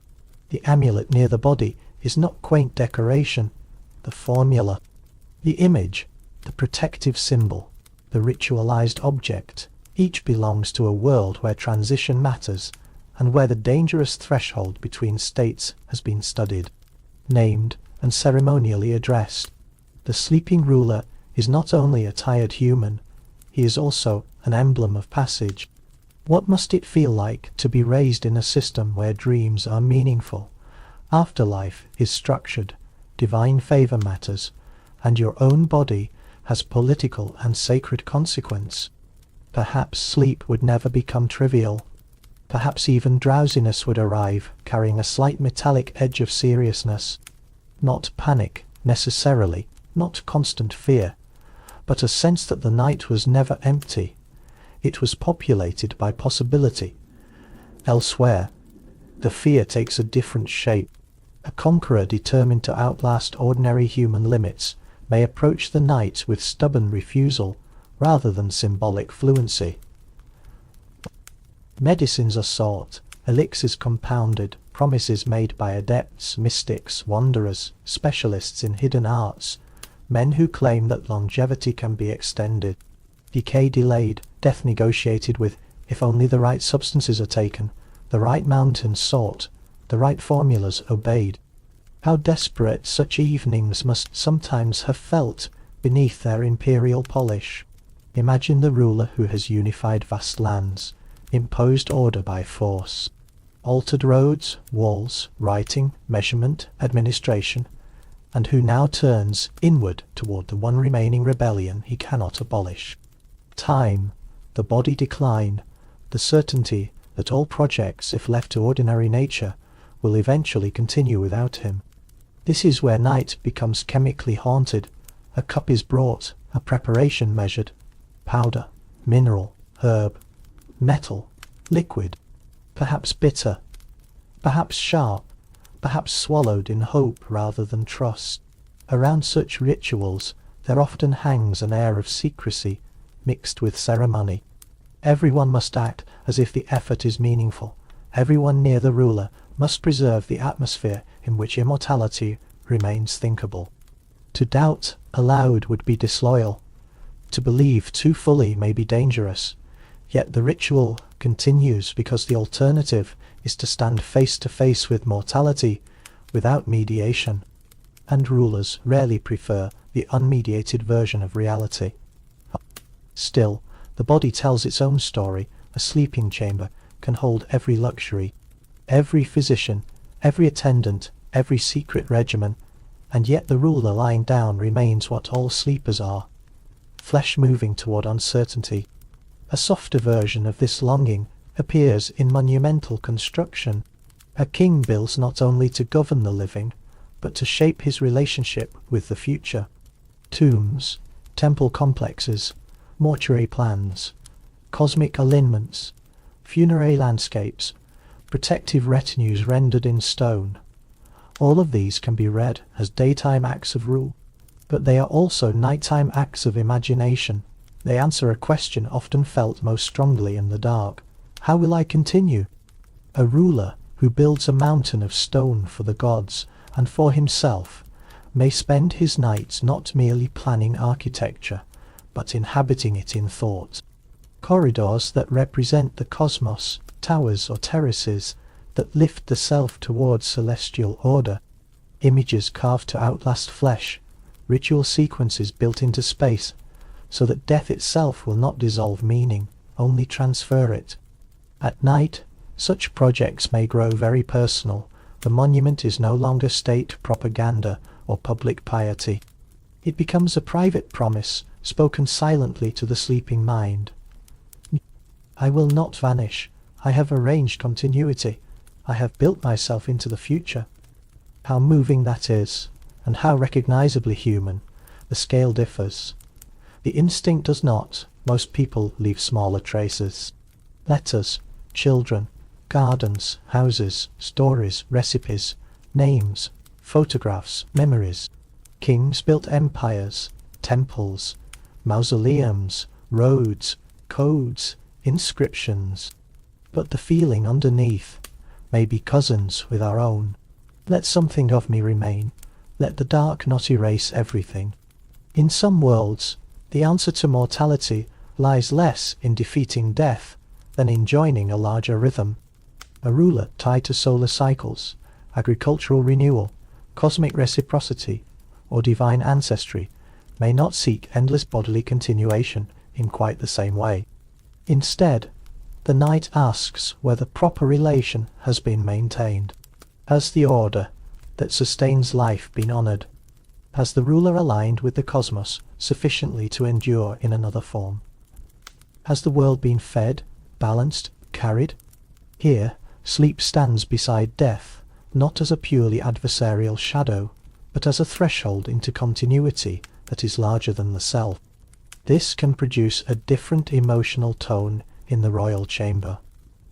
The amulet near the body is not quaint decoration, the formula. The image, the protective symbol, the ritualized object, each belongs to a world where transition matters and where the dangerous threshold between states has been studied, named, and ceremonially addressed. The sleeping ruler is not only a tired human, he is also an emblem of passage. What must it feel like to be raised in a system where dreams are meaningful, afterlife is structured, divine favor matters, and your own body has political and sacred consequence? Perhaps sleep would never become trivial. Perhaps even drowsiness would arrive, carrying a slight metallic edge of seriousness. Not panic, necessarily, not constant fear, but a sense that the night was never empty. It was populated by possibility. Elsewhere, the fear takes a different shape. A conqueror determined to outlast ordinary human limits may approach the night with stubborn refusal rather than symbolic fluency. Medicines are sought, elixirs compounded, promises made by adepts, mystics, wanderers, specialists in hidden arts, men who claim that longevity can be extended, decay delayed, death negotiated with, if only the right substances are taken, the right mountains sought, the right formulas obeyed. How desperate such evenings must sometimes have felt beneath their imperial polish. Imagine the ruler who has unified vast lands, imposed order by force, altered roads, walls, writing, measurement, administration, and who now turns inward toward the one remaining rebellion he cannot abolish. Time, the body decline, the certainty that all projects, if left to ordinary nature, will eventually continue without him. This is where night becomes chemically haunted. A cup is brought, a preparation measured, powder, mineral, herb, metal, liquid, perhaps bitter, perhaps sharp, perhaps swallowed in hope rather than trust. Around such rituals there often hangs an air of secrecy mixed with ceremony. Everyone must act as if the effort is meaningful. Everyone near the ruler must preserve the atmosphere in which immortality remains thinkable. To doubt aloud would be disloyal. To believe too fully may be dangerous. Yet the ritual continues because the alternative is to stand face to face with mortality without mediation. And rulers rarely prefer the unmediated version of reality. Still, the body tells its own story. A sleeping chamber can hold every luxury, every physician, every attendant, every secret regimen, and yet the ruler lying down remains what all sleepers are, flesh moving toward uncertainty. A softer version of this longing appears in monumental construction. A king builds not only to govern the living, but to shape his relationship with the future. Tombs, temple complexes, mortuary plans, cosmic alignments, funerary landscapes, protective retinues rendered in stone. All of these can be read as daytime acts of rule, but they are also nighttime acts of imagination. They answer a question often felt most strongly in the dark. How will I continue? A ruler who builds a mountain of stone for the gods and for himself may spend his nights not merely planning architecture, but inhabiting it in thought. Corridors that represent the cosmos, towers or terraces that lift the self towards celestial order, images carved to outlast flesh, ritual sequences built into space, so that death itself will not dissolve meaning, only transfer it. At night, such projects may grow very personal. The monument is no longer state propaganda or public piety. It becomes a private promise, spoken silently to the sleeping mind. I will not vanish. I have arranged continuity. I have built myself into the future. How moving that is, and how recognizably human. The scale differs. The instinct does not. Most people leave smaller traces. Letters, children, gardens, houses, stories, recipes, names, photographs, memories. Kings built empires, temples, mausoleums, roads, codes, inscriptions. But the feeling underneath may be cousins with our own. Let something of me remain. Let the dark not erase everything. In some worlds, the answer to mortality lies less in defeating death than in joining a larger rhythm. A ruler tied to solar cycles, agricultural renewal, cosmic reciprocity, or divine ancestry may not seek endless bodily continuation in quite the same way. Instead, The night asks whether proper relation has been maintained. Has the order that sustains life been honoured? Has the ruler aligned with the cosmos sufficiently to endure in another form? Has the world been fed, balanced, carried? Here, sleep stands beside death, not as a purely adversarial shadow, but as a threshold into continuity that is larger than the self. This can produce a different emotional tone in the royal chamber.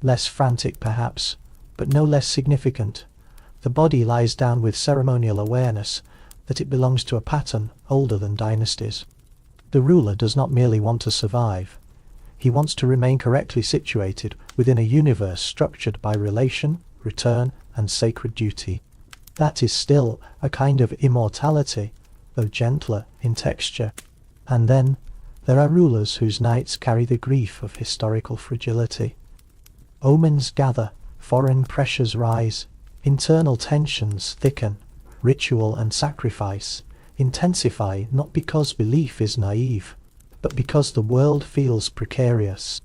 Less frantic perhaps, but no less significant. The body lies down with ceremonial awareness that it belongs to a pattern older than dynasties. The ruler does not merely want to survive. He wants to remain correctly situated within a universe structured by relation, return, and sacred duty. That is still a kind of immortality, though gentler in texture. And then there are rulers whose nights carry the grief of historical fragility. Omens gather, foreign pressures rise, internal tensions thicken, ritual and sacrifice intensify not because belief is naive, but because the world feels precarious.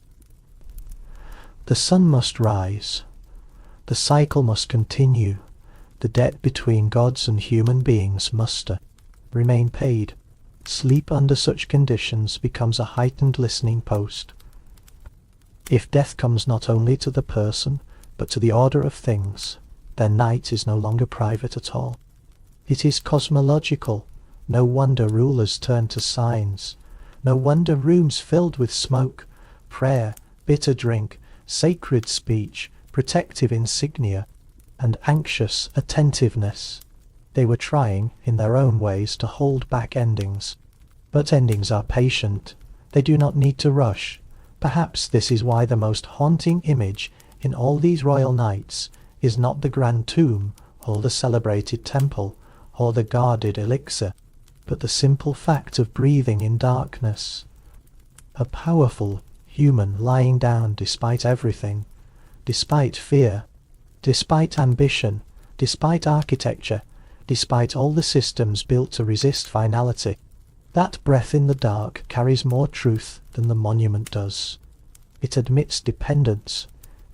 The sun must rise. The cycle must continue. The debt between gods and human beings must remain paid. Sleep under such conditions becomes a heightened listening post. If death comes not only to the person, but to the order of things, then night is no longer private at all. It is cosmological. No wonder rulers turn to signs. No wonder rooms filled with smoke, prayer, bitter drink, sacred speech, protective insignia, and anxious attentiveness. They were trying, in their own ways, to hold back endings. But endings are patient. They do not need to rush. Perhaps this is why the most haunting image in all these royal nights is not the grand tomb, or the celebrated temple, or the guarded elixir, but the simple fact of breathing in darkness. A powerful human lying down despite everything, despite fear, despite ambition, despite architecture, despite all the systems built to resist finality. That breath in the dark carries more truth than the monument does. It admits dependence.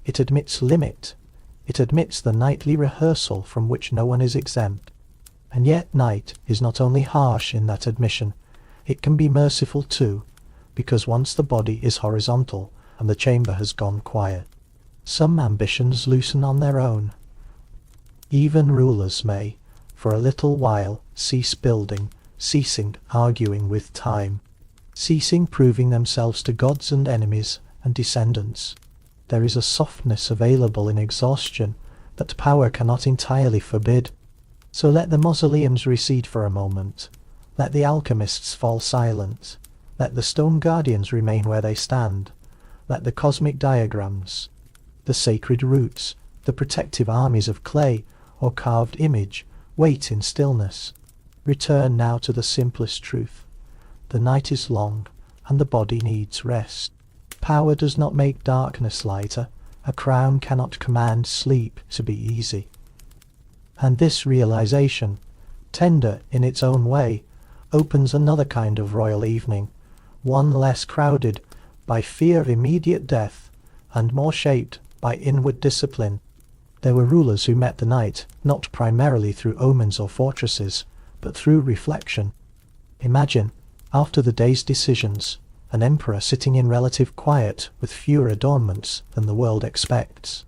It admits limit. It admits the nightly rehearsal from which no one is exempt. And yet night is not only harsh in that admission, it can be merciful too, because once the body is horizontal and the chamber has gone quiet, some ambitions loosen on their own. Even rulers may, for a little while, cease building, ceasing arguing with time, ceasing proving themselves to gods and enemies and descendants. There is a softness available in exhaustion that power cannot entirely forbid. So let the mausoleums recede for a moment. Let the alchemists fall silent. Let the stone guardians remain where they stand. Let the cosmic diagrams, the sacred roots, the protective armies of clay or carved image wait in stillness. Return now to the simplest truth. The night is long, and the body needs rest. Power does not make darkness lighter. A crown cannot command sleep to be easy. And this realization, tender in its own way, opens another kind of royal evening, one less crowded by fear of immediate death, and more shaped by inward discipline. There were rulers who met the night, not primarily through omens or fortresses, but through reflection. Imagine, after the day's decisions, an emperor sitting in relative quiet with fewer adornments than the world expects.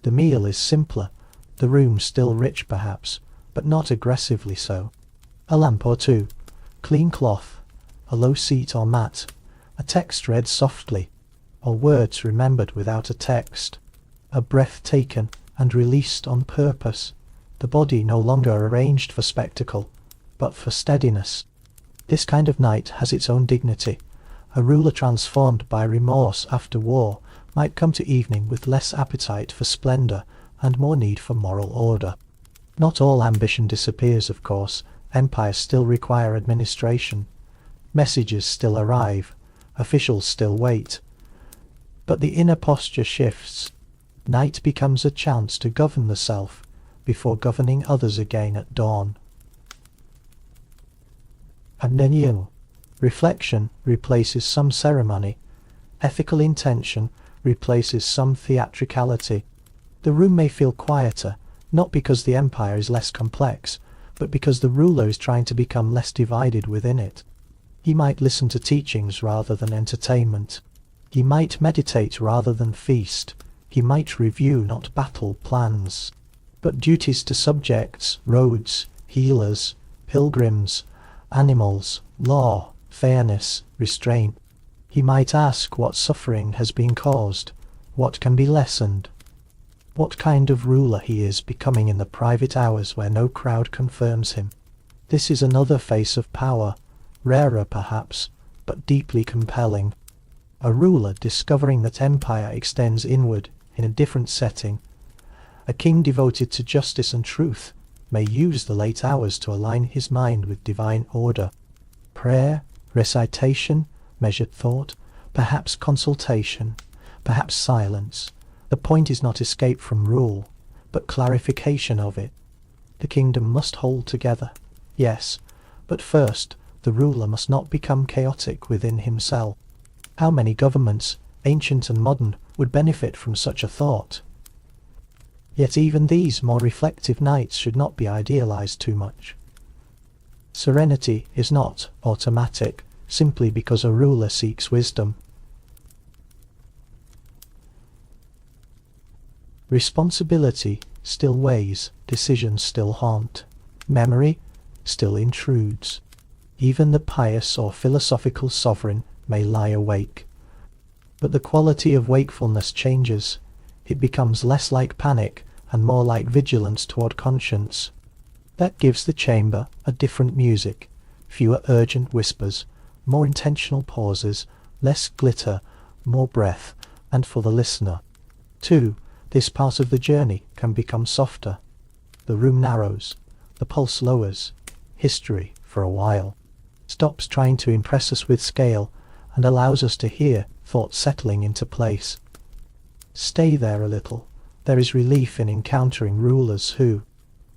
The meal is simpler, the room still rich perhaps, but not aggressively so. A lamp or two, clean cloth, a low seat or mat, a text read softly, or words remembered without a text, a breath taken and released on purpose, the body no longer arranged for spectacle, but for steadiness. This kind of night has its own dignity. A ruler transformed by remorse after war might come to evening with less appetite for splendour and more need for moral order. Not all ambition disappears, of course. Empires still require administration. Messages still arrive. Officials still wait. But the inner posture shifts. Night becomes a chance to govern the self before governing others again at dawn. And then reflection replaces some ceremony. Ethical intention replaces some theatricality. The room may feel quieter, not because the empire is less complex, but because the ruler is trying to become less divided within it. He might listen to teachings rather than entertainment. He might meditate rather than feast. He might review, not battle, plans. But duties to subjects, roads, healers, pilgrims, animals, law, fairness, restraint. He might ask what suffering has been caused, what can be lessened, what kind of ruler he is becoming in the private hours where no crowd confirms him. This is another face of power, rarer perhaps, but deeply compelling. A ruler discovering that empire extends inward in a different setting. A king devoted to justice and truth may use the late hours to align his mind with divine order. Prayer, recitation, measured thought, perhaps consultation, perhaps silence. The point is not escape from rule, but clarification of it. The kingdom must hold together, yes, but first the ruler must not become chaotic within himself. How many governments, ancient and modern, would benefit from such a thought? Yet even these more reflective nights should not be idealized too much. Serenity is not automatic, simply because a ruler seeks wisdom. Responsibility still weighs, decisions still haunt, memory still intrudes. Even the pious or philosophical sovereign may lie awake. But the quality of wakefulness changes. It becomes less like panic and more like vigilance toward conscience. That gives the chamber a different music, fewer urgent whispers, more intentional pauses, less glitter, more breath, and for the listener, too, this part of the journey can become softer. The room narrows, the pulse lowers, history, for a while, stops trying to impress us with scale and allows us to hear thoughts settling into place. Stay there a little. There is relief in encountering rulers who,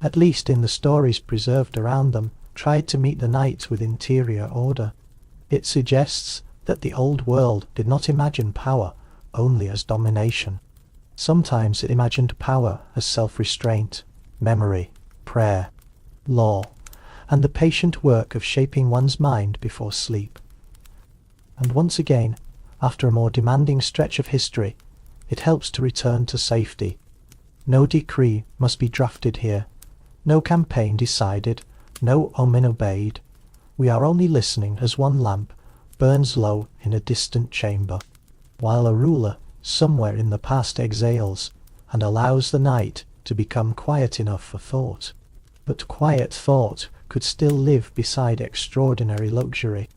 at least in the stories preserved around them, tried to meet the night with interior order. It suggests that the old world did not imagine power only as domination. Sometimes it imagined power as self-restraint, memory, prayer, law, and the patient work of shaping one's mind before sleep. And once again, after a more demanding stretch of history, it helps to return to safety. No decree must be drafted here, no campaign decided, no omen obeyed. We are only listening as one lamp burns low in a distant chamber, while a ruler somewhere in the past exhales and allows the night to become quiet enough for thought. But quiet thought could still live beside extraordinary luxury.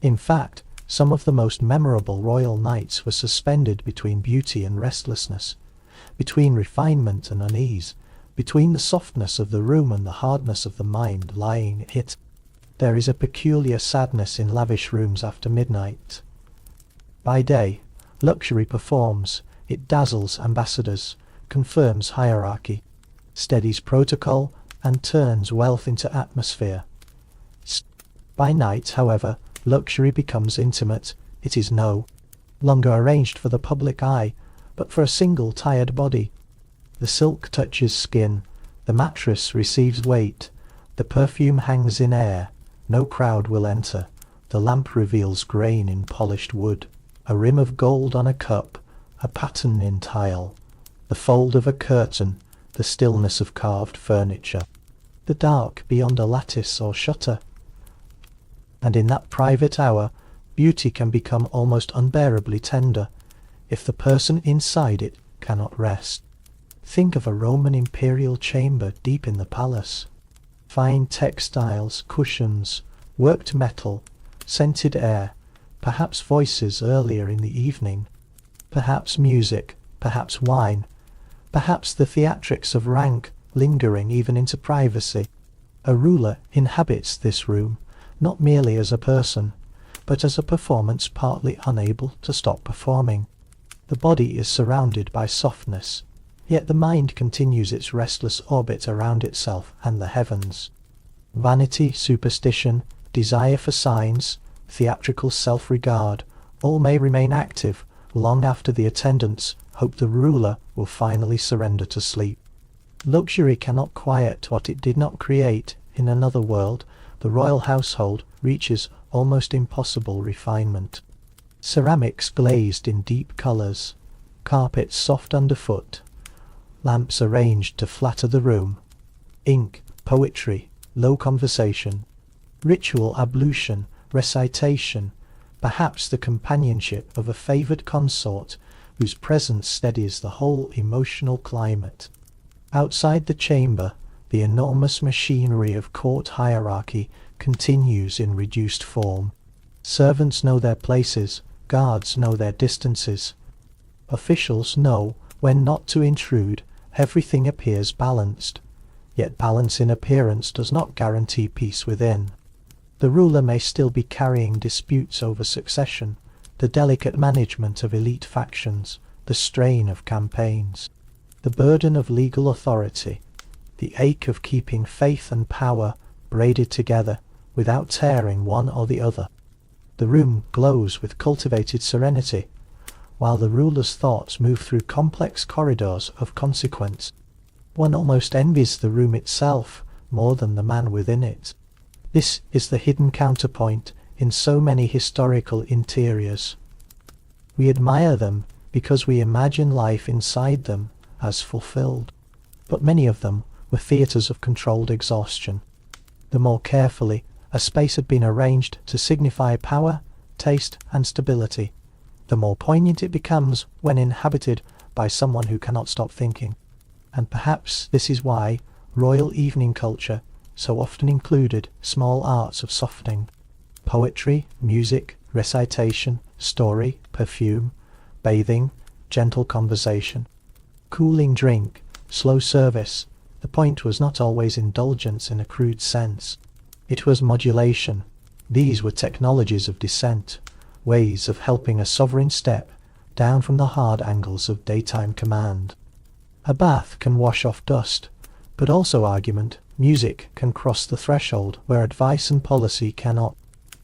In fact, some of the most memorable royal nights were suspended between beauty and restlessness, between refinement and unease, between the softness of the room and the hardness of the mind lying in it. There is a peculiar sadness in lavish rooms after midnight. By day, luxury performs, it dazzles ambassadors, confirms hierarchy, steadies protocol, and turns wealth into atmosphere. By night, however, luxury becomes intimate. It is no longer arranged for the public eye, but for a single tired body. The silk touches skin, the mattress receives weight, the perfume hangs in air, no crowd will enter, the lamp reveals grain in polished wood, a rim of gold on a cup, a pattern in tile, the fold of a curtain, the stillness of carved furniture, the dark beyond a lattice or shutter. And in that private hour, beauty can become almost unbearably tender, if the person inside it cannot rest. Think of a Roman imperial chamber deep in the palace. Fine textiles, cushions, worked metal, scented air, perhaps voices earlier in the evening, perhaps music, perhaps wine, perhaps the theatrics of rank lingering even into privacy. A ruler inhabits this room, not merely as a person, but as a performance partly unable to stop performing. The body is surrounded by softness, yet the mind continues its restless orbit around itself and the heavens. Vanity, superstition, desire for signs, theatrical self-regard, all may remain active, long after the attendants hope the ruler will finally surrender to sleep. Luxury cannot quiet what it did not create. In another world, the royal household reaches almost impossible refinement. Ceramics glazed in deep colours, carpets soft underfoot, lamps arranged to flatter the room, ink, poetry, low conversation, ritual ablution, recitation, perhaps the companionship of a favoured consort whose presence steadies the whole emotional climate. Outside the chamber, the enormous machinery of court hierarchy continues in reduced form. Servants know their places, guards know their distances. Officials know when not to intrude. Everything appears balanced, yet balance in appearance does not guarantee peace within. The ruler may still be carrying disputes over succession, the delicate management of elite factions, the strain of campaigns, the burden of legal authority, the ache of keeping faith and power braided together without tearing one or the other. The room glows with cultivated serenity, while the ruler's thoughts move through complex corridors of consequence. One almost envies the room itself more than the man within it. This is the hidden counterpoint in so many historical interiors. We admire them because we imagine life inside them as fulfilled, but many of them were theatres of controlled exhaustion. The more carefully a space had been arranged to signify power, taste, and stability, the more poignant it becomes when inhabited by someone who cannot stop thinking. And perhaps this is why royal evening culture so often included small arts of softening. Poetry, music, recitation, story, perfume, bathing, gentle conversation, cooling drink, slow service. The point was not always indulgence in a crude sense. It was modulation. These were technologies of descent, ways of helping a sovereign step down from the hard angles of daytime command. A bath can wash off dust, but also argument. Music can cross the threshold where advice and policy cannot.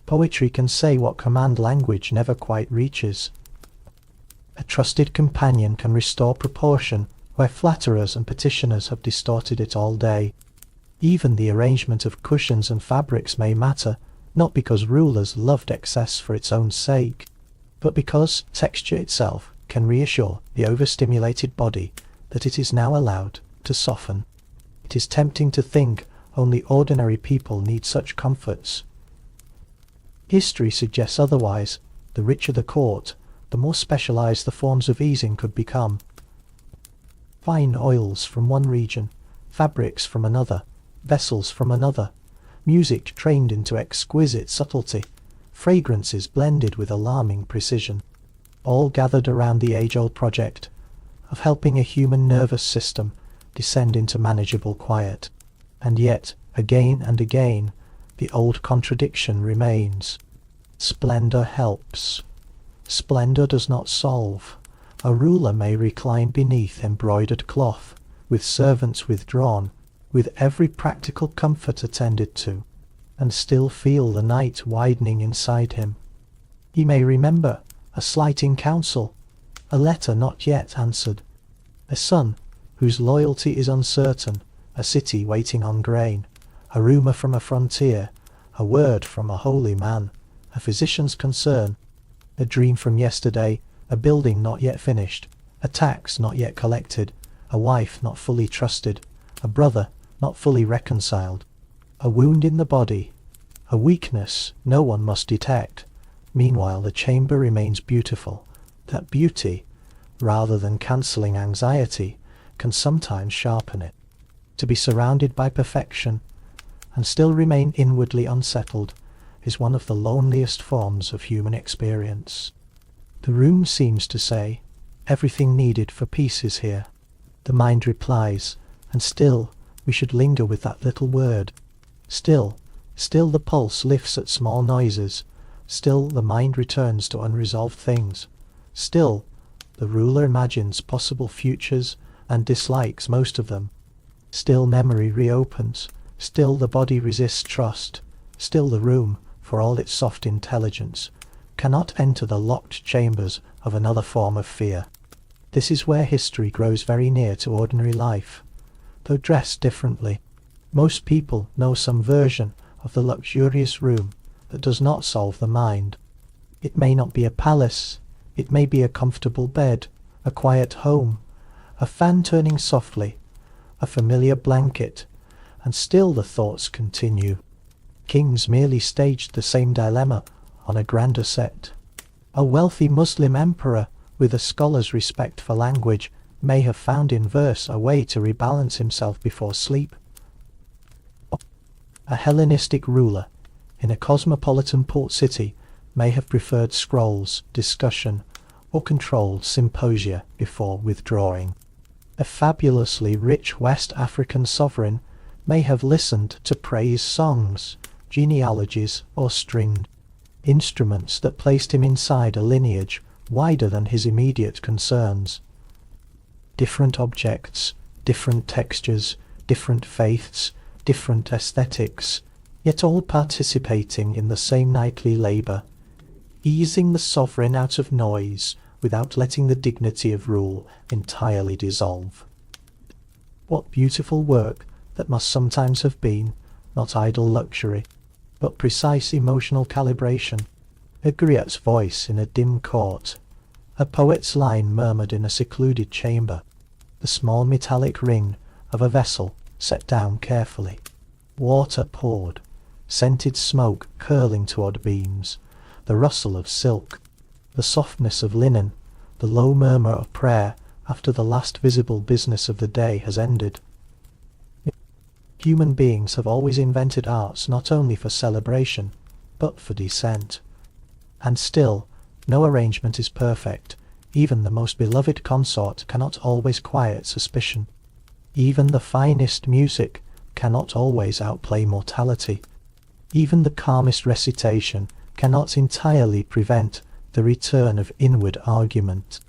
Poetry can say what command language never quite reaches. A trusted companion can restore proportion where flatterers and petitioners have distorted it all day. Even the arrangement of cushions and fabrics may matter, not because rulers loved excess for its own sake, but because texture itself can reassure the overstimulated body that it is now allowed to soften. It is tempting to think only ordinary people need such comforts. History suggests otherwise. The richer the court, the more specialized the forms of easing could become. Fine oils from one region, fabrics from another, vessels from another, music trained into exquisite subtlety, fragrances blended with alarming precision, all gathered around the age-old project of helping a human nervous system descend into manageable quiet. And yet, again and again, the old contradiction remains. Splendor helps. Splendor does not solve. A ruler may recline beneath embroidered cloth, with servants withdrawn, with every practical comfort attended to, and still feel the night widening inside him. He may remember a slighting counsel, a letter not yet answered, a son whose loyalty is uncertain, a city waiting on grain, a rumour from a frontier, a word from a holy man, a physician's concern, a dream from yesterday, a building not yet finished, a tax not yet collected, a wife not fully trusted, a brother not fully reconciled, a wound in the body, a weakness no one must detect. Meanwhile the chamber remains beautiful. That beauty, rather than cancelling anxiety, can sometimes sharpen it. To be surrounded by perfection, and still remain inwardly unsettled, is one of the loneliest forms of human experience. The room seems to say, everything needed for peace is here. The mind replies, and still we should linger with that little word. Still the pulse lifts at small noises. Still the mind returns to unresolved things. Still the ruler imagines possible futures and dislikes most of them. Still memory reopens. Still the body resists trust. Still the room, for all its soft intelligence, cannot enter the locked chambers of another form of fear. This is where history grows very near to ordinary life, though dressed differently. Most people know some version of the luxurious room that does not solve the mind. It may not be a palace, it may be a comfortable bed, a quiet home, a fan turning softly, a familiar blanket, and still the thoughts continue. Kings merely staged the same dilemma on a grander set. A wealthy Muslim emperor with a scholar's respect for language may have found in verse a way to rebalance himself before sleep. A Hellenistic ruler in a cosmopolitan port city may have preferred scrolls, discussion, or controlled symposia before withdrawing. A fabulously rich West African sovereign may have listened to praise songs, genealogies, or stringed instruments that placed him inside a lineage wider than his immediate concerns. Different objects, different textures, different faiths, different aesthetics, yet all participating in the same nightly labour, easing the sovereign out of noise without letting the dignity of rule entirely dissolve. What beautiful work that must sometimes have been, not idle luxury, but precise emotional calibration. A griot's voice in a dim court, a poet's line murmured in a secluded chamber, the small metallic ring of a vessel set down carefully, water poured, scented smoke curling toward beams, the rustle of silk, the softness of linen, the low murmur of prayer after the last visible business of the day has ended. Human beings have always invented arts not only for celebration, but for descent. And still, no arrangement is perfect. Even the most beloved consort cannot always quiet suspicion. Even the finest music cannot always outplay mortality. Even the calmest recitation cannot entirely prevent the return of inward argument.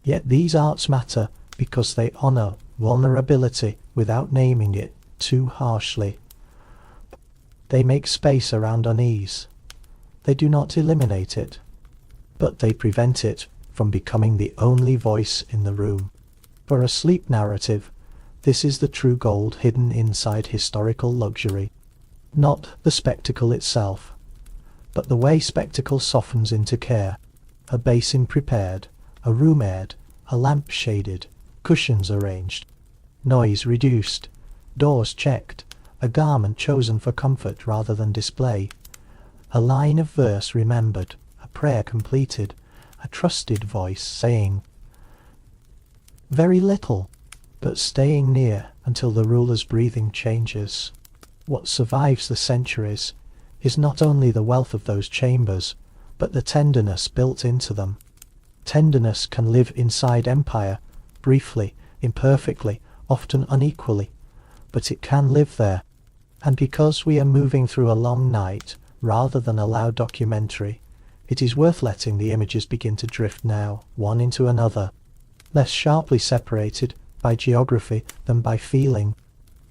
Yet these arts matter because they honour vulnerability without naming it too harshly. They make space around unease. They do not eliminate it, but they prevent it from becoming the only voice in the room. For a sleep narrative, this is the true gold hidden inside historical luxury. Not the spectacle itself, but the way spectacle softens into care. A basin prepared, a room aired, a lamp shaded, cushions arranged, noise reduced, doors checked, a garment chosen for comfort rather than display, a line of verse remembered, a prayer completed, a trusted voice saying very little, but staying near until the ruler's breathing changes. What survives the centuries is not only the wealth of those chambers, but the tenderness built into them. Tenderness can live inside empire, briefly, imperfectly, often unequally, but it can live there. And because we are moving through a long night, rather than a loud documentary, it is worth letting the images begin to drift now, one into another, less sharply separated by geography than by feeling.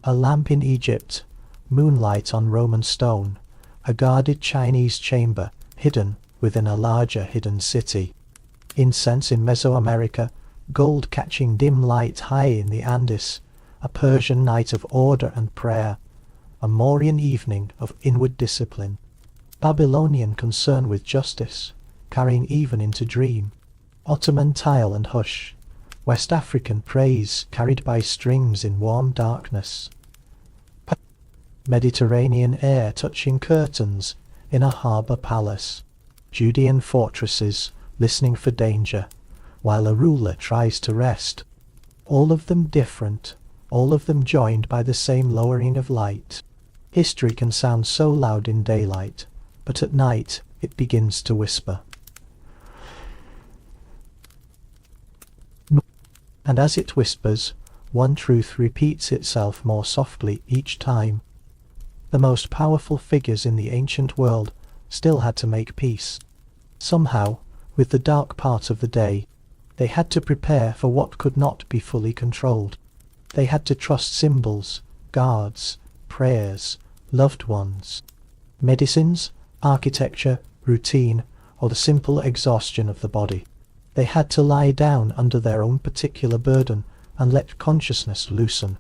A lamp in Egypt, moonlight on Roman stone, a guarded Chinese chamber hidden within a larger hidden city. Incense in Mesoamerica, gold catching dim light high in the Andes, a Persian night of order and prayer, a Mauryan evening of inward discipline, Babylonian concern with justice, carrying even into dream, Ottoman tile and hush, West African praise carried by strings in warm darkness, Mediterranean air touching curtains in a harbour palace, Judean fortresses listening for danger, while a ruler tries to rest. All of them different, all of them joined by the same lowering of light. History can sound so loud in daylight, but at night it begins to whisper. And as it whispers, one truth repeats itself more softly each time. The most powerful figures in the ancient world still had to make peace. Somehow, with the dark part of the day, they had to prepare for what could not be fully controlled. They had to trust symbols, guards, prayers, loved ones. Medicines, architecture, routine, or the simple exhaustion of the body. They had to lie down under their own particular burden and let consciousness loosen.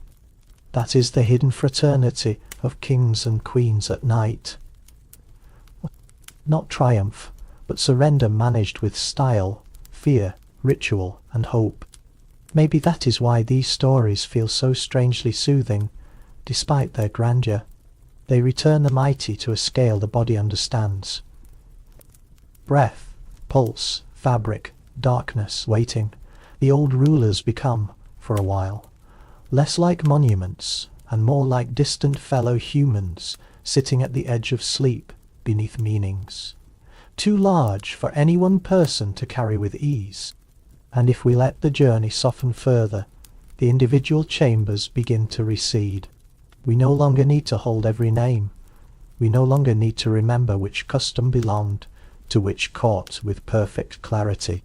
That is the hidden fraternity of kings and queens at night. Not triumph, but surrender managed with style, fear, ritual, and hope. Maybe that is why these stories feel so strangely soothing, despite their grandeur. They return the mighty to a scale the body understands. Breath, pulse, fabric, darkness, waiting. The old rulers become, for a while, less like monuments and more like distant fellow humans sitting at the edge of sleep beneath meanings, too large for any one person to carry with ease. And if we let the journey soften further, the individual chambers begin to recede. We no longer need to hold every name. We no longer need to remember which custom belonged to which court with perfect clarity.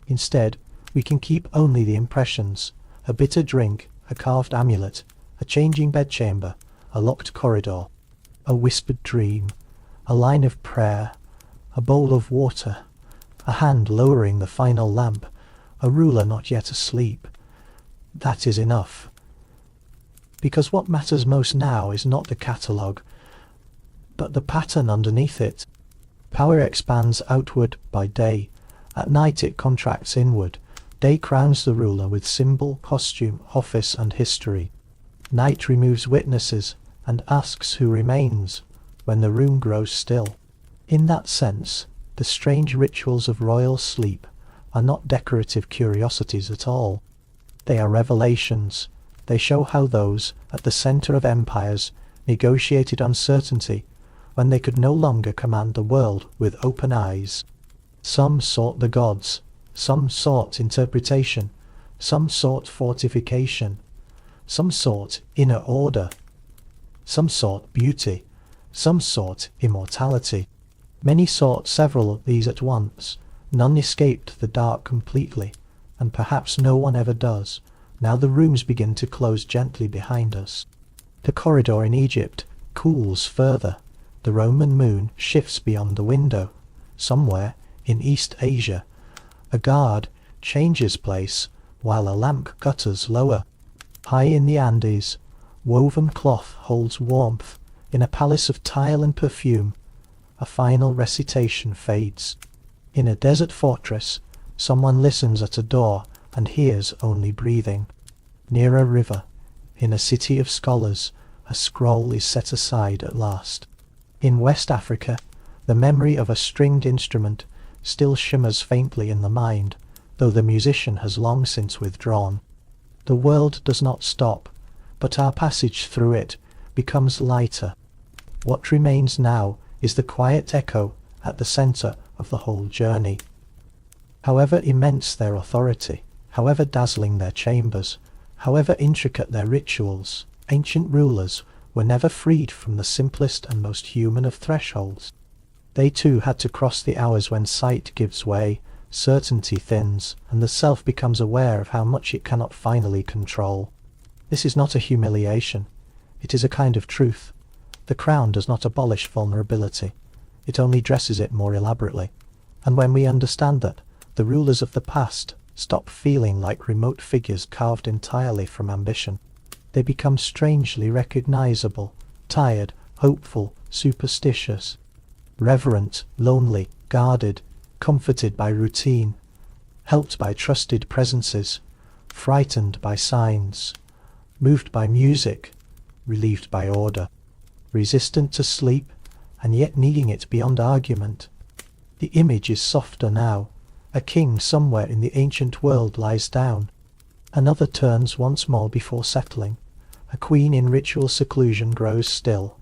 Instead, we can keep only the impressions: a bitter drink, a carved amulet, a changing bedchamber, a locked corridor, a whispered dream, a line of prayer, a bowl of water, a hand lowering the final lamp, a ruler not yet asleep. That is enough. Because what matters most now is not the catalogue, but the pattern underneath it. Power expands outward by day. At night it contracts inward. Day crowns the ruler with symbol, costume, office, and history. Night removes witnesses and asks who remains when the room grows still. In that sense, the strange rituals of royal sleep are not decorative curiosities at all. They are revelations. They show how those at the centre of empires negotiated uncertainty when they could no longer command the world with open eyes. Some sought the gods, some sought interpretation, some sought fortification, some sought inner order, some sought beauty, some sought immortality. Many sought several of these at once. None escaped the dark completely, and perhaps no one ever does. Now the rooms begin to close gently behind us. The corridor in Egypt cools further. The Roman moon shifts beyond the window. Somewhere in East Asia, a guard changes place while a lamp gutters lower. High in the Andes, woven cloth holds warmth. In a palace of tile and perfume, a final recitation fades. In a desert fortress, someone listens at a door and hears only breathing. Near a river, in a city of scholars, a scroll is set aside at last. In West Africa, the memory of a stringed instrument still shimmers faintly in the mind, though the musician has long since withdrawn. The world does not stop, but our passage through it becomes lighter. What remains now is the quiet echo at the centre of the whole journey. However immense their authority, however dazzling their chambers, however intricate their rituals, ancient rulers were never freed from the simplest and most human of thresholds. They too had to cross the hours when sight gives way, certainty thins, and the self becomes aware of how much it cannot finally control. This is not a humiliation. It is a kind of truth. The crown does not abolish vulnerability. It only dresses it more elaborately. And when we understand that, the rulers of the past stop feeling like remote figures carved entirely from ambition. They become strangely recognizable, tired, hopeful, superstitious, reverent, lonely, guarded, comforted by routine, helped by trusted presences, frightened by signs, moved by music, relieved by order, resistant to sleep, and yet needing it beyond argument. The image is softer now. A king somewhere in the ancient world lies down. Another turns once more before settling. A queen in ritual seclusion grows still.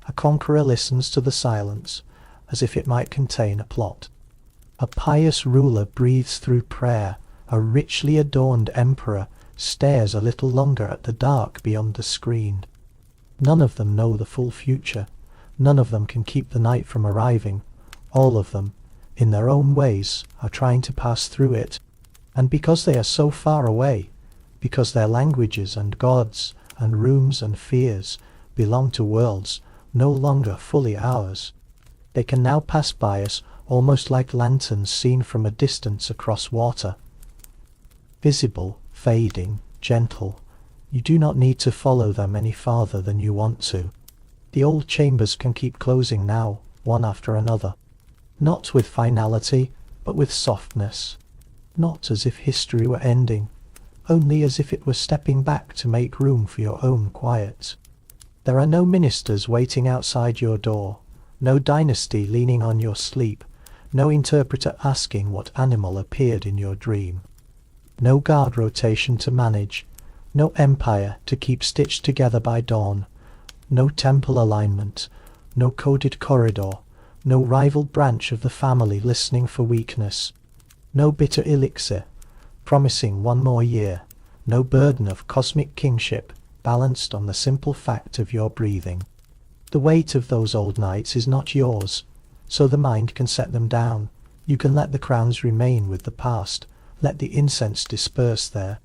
A conqueror listens to the silence, as if it might contain a plot. A pious ruler breathes through prayer. A richly adorned emperor stares a little longer at the dark beyond the screen. None of them know the full future. None of them can keep the night from arriving. All of them, in their own ways, are trying to pass through it. And because they are so far away, because their languages and gods and rooms and fears belong to worlds no longer fully ours, they can now pass by us almost like lanterns seen from a distance across water. Visible, fading, gentle. You do not need to follow them any farther than you want to. The old chambers can keep closing now, one after another. Not with finality, but with softness. Not as if history were ending, only as if it were stepping back to make room for your own quiet. There are no ministers waiting outside your door, no dynasty leaning on your sleep, no interpreter asking what animal appeared in your dream. No guard rotation to manage, no empire to keep stitched together by dawn, no temple alignment, no coded corridor, no rival branch of the family listening for weakness, no bitter elixir, promising one more year, no burden of cosmic kingship balanced on the simple fact of your breathing. The weight of those old nights is not yours, so the mind can set them down. You can let the crowns remain with the past, let the incense disperse there,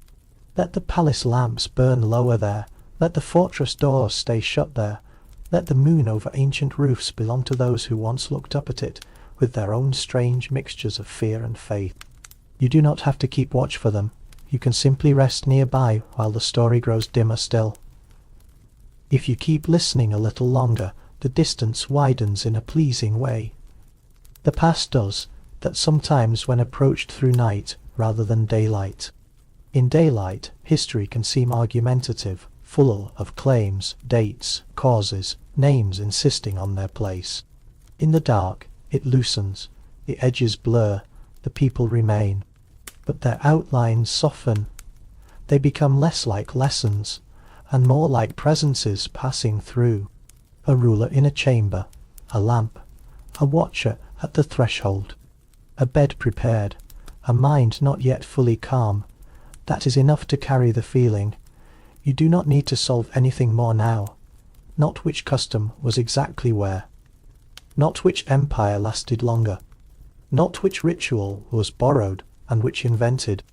let the palace lamps burn lower there, let the fortress doors stay shut there, let the moon over ancient roofs belong to those who once looked up at it with their own strange mixtures of fear and faith. You do not have to keep watch for them. You can simply rest nearby while the story grows dimmer still. If you keep listening a little longer, the distance widens in a pleasing way. The past does that sometimes when approached through night rather than daylight. In daylight, history can seem argumentative, full of claims, dates, causes, names insisting on their place. In the dark, it loosens, the edges blur, the people remain. But their outlines soften. They become less like lessons, and more like presences passing through. A ruler in a chamber, a lamp, a watcher at the threshold, a bed prepared, a mind not yet fully calm. That is enough to carry the feeling. You do not need to solve anything more now. Not which custom was exactly where. Not which empire lasted longer. Not which ritual was borrowed and which invented.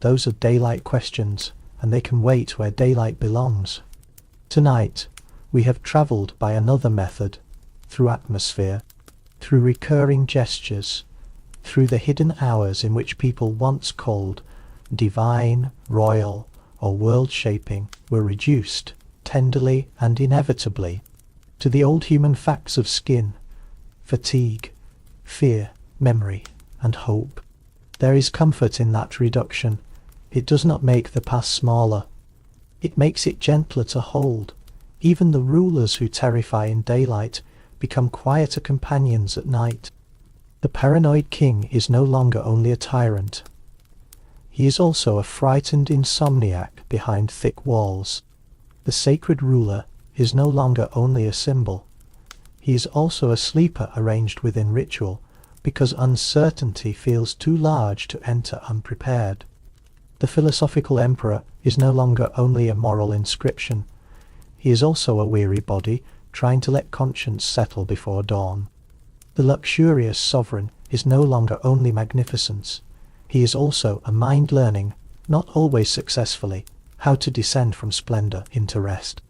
Those are daylight questions, and they can wait where daylight belongs. Tonight, we have travelled by another method, through atmosphere, through recurring gestures, through the hidden hours in which people once called divine, royal, or world-shaping were reduced, tenderly and inevitably, to the old human facts of skin, fatigue, fear, memory, and hope. There is comfort in that reduction. It does not make the past smaller. It makes it gentler to hold. Even the rulers who terrify in daylight become quieter companions at night. The paranoid king is no longer only a tyrant. He is also a frightened insomniac behind thick walls. The sacred ruler is no longer only a symbol. He is also a sleeper arranged within ritual, because uncertainty feels too large to enter unprepared. The philosophical emperor is no longer only a moral inscription. He is also a weary body trying to let conscience settle before dawn. The luxurious sovereign is no longer only magnificence. He is also a mind learning, not always successfully, how to descend from splendor into rest.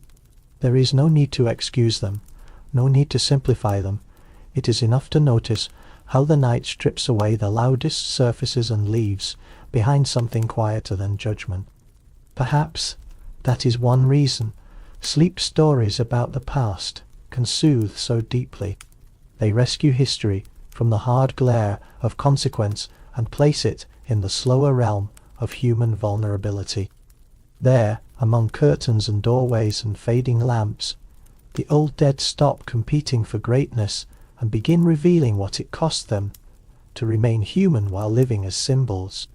There is no need to excuse them, no need to simplify them. It is enough to notice how the night strips away the loudest surfaces and leaves behind something quieter than judgment. Perhaps that is one reason sleep stories about the past can soothe so deeply. They rescue history from the hard glare of consequence and place it in the slower realm of human vulnerability. There, among curtains and doorways and fading lamps, the old dead stop competing for greatness and begin revealing what it cost them to remain human while living as symbols.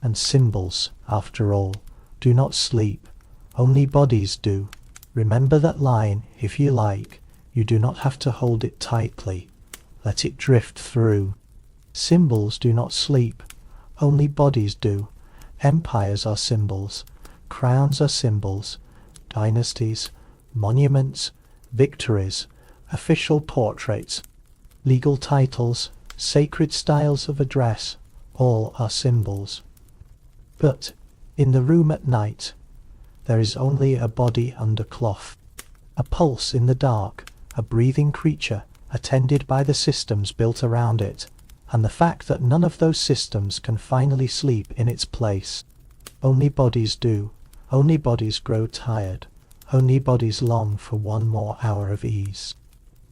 And symbols, after all, do not sleep. Only bodies do. Remember that line, if you like. You do not have to hold it tightly. Let it drift through. Symbols do not sleep. Only bodies do. Empires are symbols. Crowns are symbols. Dynasties, monuments, victories, official portraits, legal titles, sacred styles of address, all are symbols. But in the room at night, there is only a body under cloth, a pulse in the dark, a breathing creature attended by the systems built around it, and the fact that none of those systems can finally sleep in its place. Only bodies do. Only bodies grow tired. Only bodies long for one more hour of ease.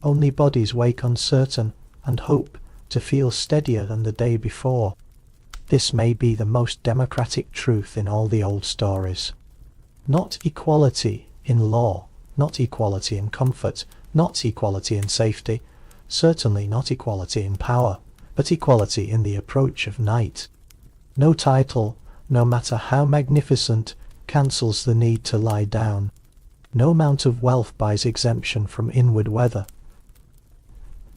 Only bodies wake uncertain and hope to feel steadier than the day before. This may be the most democratic truth in all the old stories. Not equality in law, not equality in comfort, not equality in safety, certainly not equality in power, but equality in the approach of night. No title, no matter how magnificent, cancels the need to lie down. No amount of wealth buys exemption from inward weather.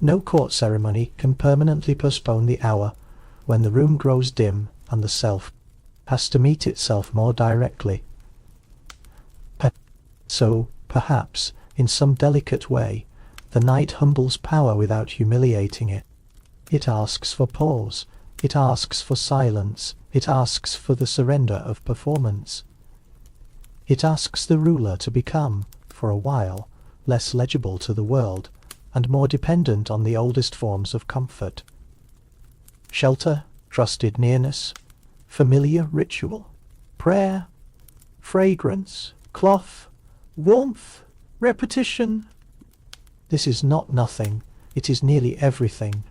No court ceremony can permanently postpone the hour when the room grows dim and the self has to meet itself more directly. So, perhaps, in some delicate way, the night humbles power without humiliating it. It asks for pause, it asks for silence, it asks for the surrender of performance. It asks the ruler to become, for a while, less legible to the world, and more dependent on the oldest forms of comfort. Shelter, trusted nearness, familiar ritual, prayer, fragrance, cloth, warmth, repetition. This is not nothing, it is nearly everything,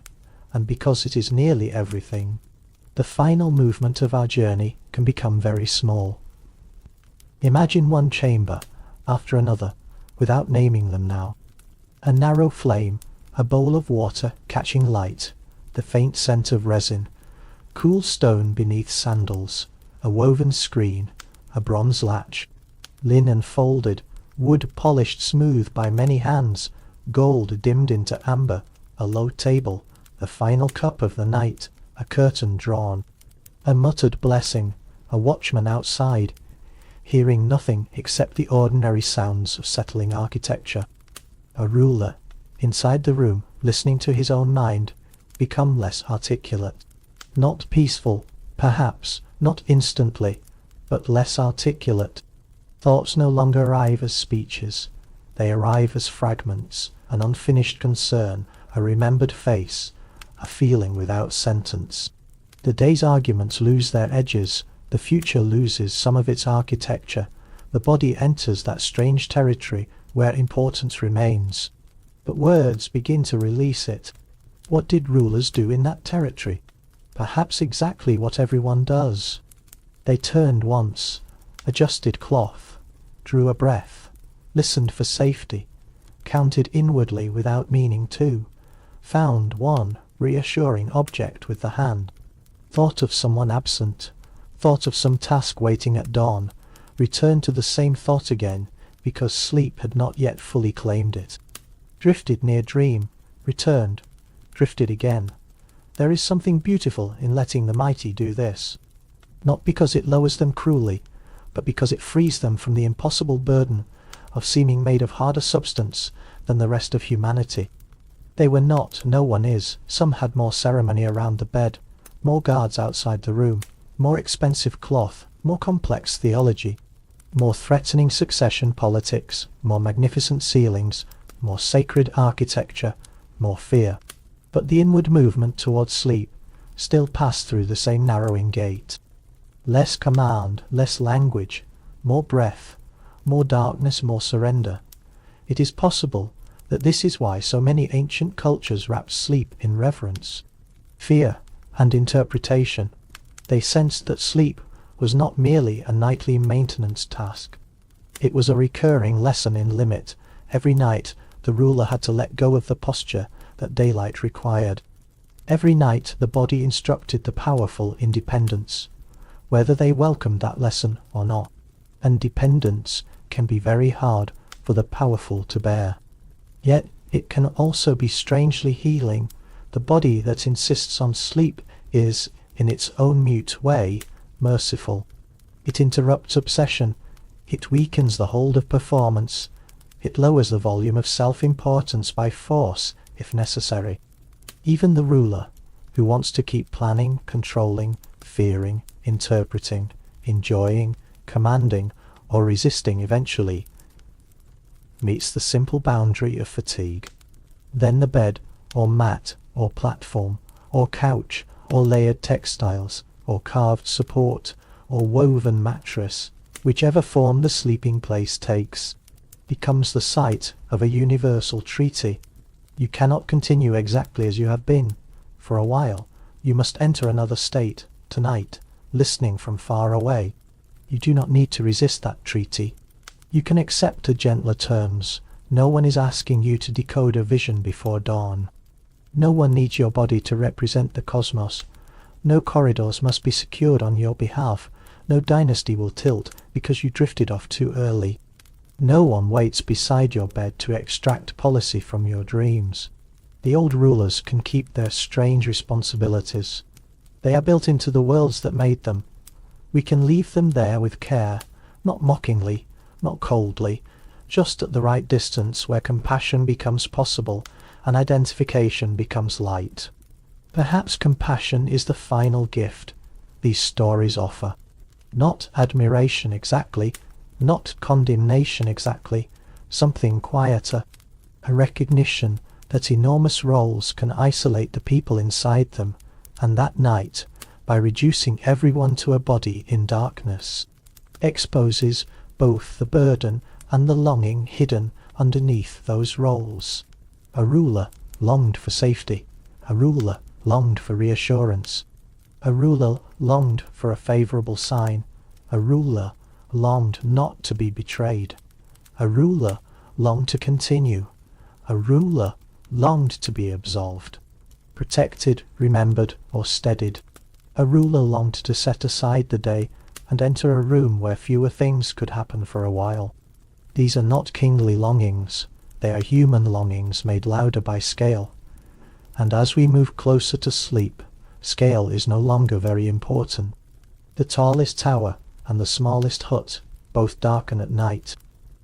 and because it is nearly everything, the final movement of our journey can become very small. Imagine one chamber after another, without naming them now. A narrow flame, a bowl of water catching light, the faint scent of resin, cool stone beneath sandals, a woven screen, a bronze latch, linen folded, wood polished smooth by many hands, gold dimmed into amber, a low table, the final cup of the night, a curtain drawn, a muttered blessing, a watchman outside, hearing nothing except the ordinary sounds of settling architecture, a ruler, inside the room, listening to his own mind, become less articulate. Not peaceful, perhaps, not instantly, but less articulate. Thoughts no longer arrive as speeches. They arrive as fragments, an unfinished concern, a remembered face, a feeling without sentence. The day's arguments lose their edges, the future loses some of its architecture, the body enters that strange territory where importance remains. But words begin to release it. What did rulers do in that territory? Perhaps exactly what everyone does. They turned once, adjusted cloth, drew a breath, listened for safety, counted inwardly without meaning to, found one reassuring object with the hand, thought of someone absent, thought of some task waiting at dawn, returned to the same thought again because sleep had not yet fully claimed it. Drifted near dream, returned, drifted again. There is something beautiful in letting the mighty do this, not because it lowers them cruelly, but because it frees them from the impossible burden of seeming made of harder substance than the rest of humanity. They were not, no one is. Some had more ceremony around the bed, more guards outside the room, more expensive cloth, more complex theology, more threatening succession politics, more magnificent ceilings, more sacred architecture, more fear. But the inward movement towards sleep still passed through the same narrowing gate. Less command, less language, more breath, more darkness, more surrender. It is possible that this is why so many ancient cultures wrapped sleep in reverence, fear, and interpretation. They sensed that sleep was not merely a nightly maintenance task. It was a recurring lesson in limit. Every night the ruler had to let go of the posture that daylight required. Every night the body instructed the powerful in dependence, whether they welcomed that lesson or not. And dependence can be very hard for the powerful to bear. Yet it can also be strangely healing. The body that insists on sleep is, in its own mute way, merciful. It interrupts obsession. It weakens the hold of performance. It lowers the volume of self-importance by force, if necessary. Even the ruler, who wants to keep planning, controlling, fearing, interpreting, enjoying, commanding, or resisting eventually, meets the simple boundary of fatigue. Then the bed, or mat, or platform, or couch, or layered textiles, or carved support, or woven mattress, whichever form the sleeping place takes, becomes the site of a universal treaty. You cannot continue exactly as you have been. For a while, you must enter another state, tonight, listening from far away. You do not need to resist that treaty. You can accept the gentler terms. No one is asking you to decode a vision before dawn. No one needs your body to represent the cosmos. No corridors must be secured on your behalf. No dynasty will tilt because you drifted off too early. No one waits beside your bed to extract policy from your dreams. The old rulers can keep their strange responsibilities. They are built into the worlds that made them. We can leave them there with care, not mockingly, not coldly, just at the right distance where compassion becomes possible and identification becomes light. Perhaps compassion is the final gift these stories offer. Not admiration exactly, not condemnation exactly, something quieter, a recognition that enormous roles can isolate the people inside them, and that night, by reducing everyone to a body in darkness, exposes both the burden and the longing hidden underneath those roles. A ruler longed for safety, a ruler longed for reassurance, a ruler longed for a favourable sign, a ruler longed not to be betrayed, a ruler longed to continue, a ruler longed to be absolved, protected, remembered, or steadied. A ruler longed to set aside the day and enter a room where fewer things could happen for a while. These are not kingly longings, they are human longings made louder by scale. And as we move closer to sleep, scale is no longer very important. The tallest tower and the smallest hut both darken at night.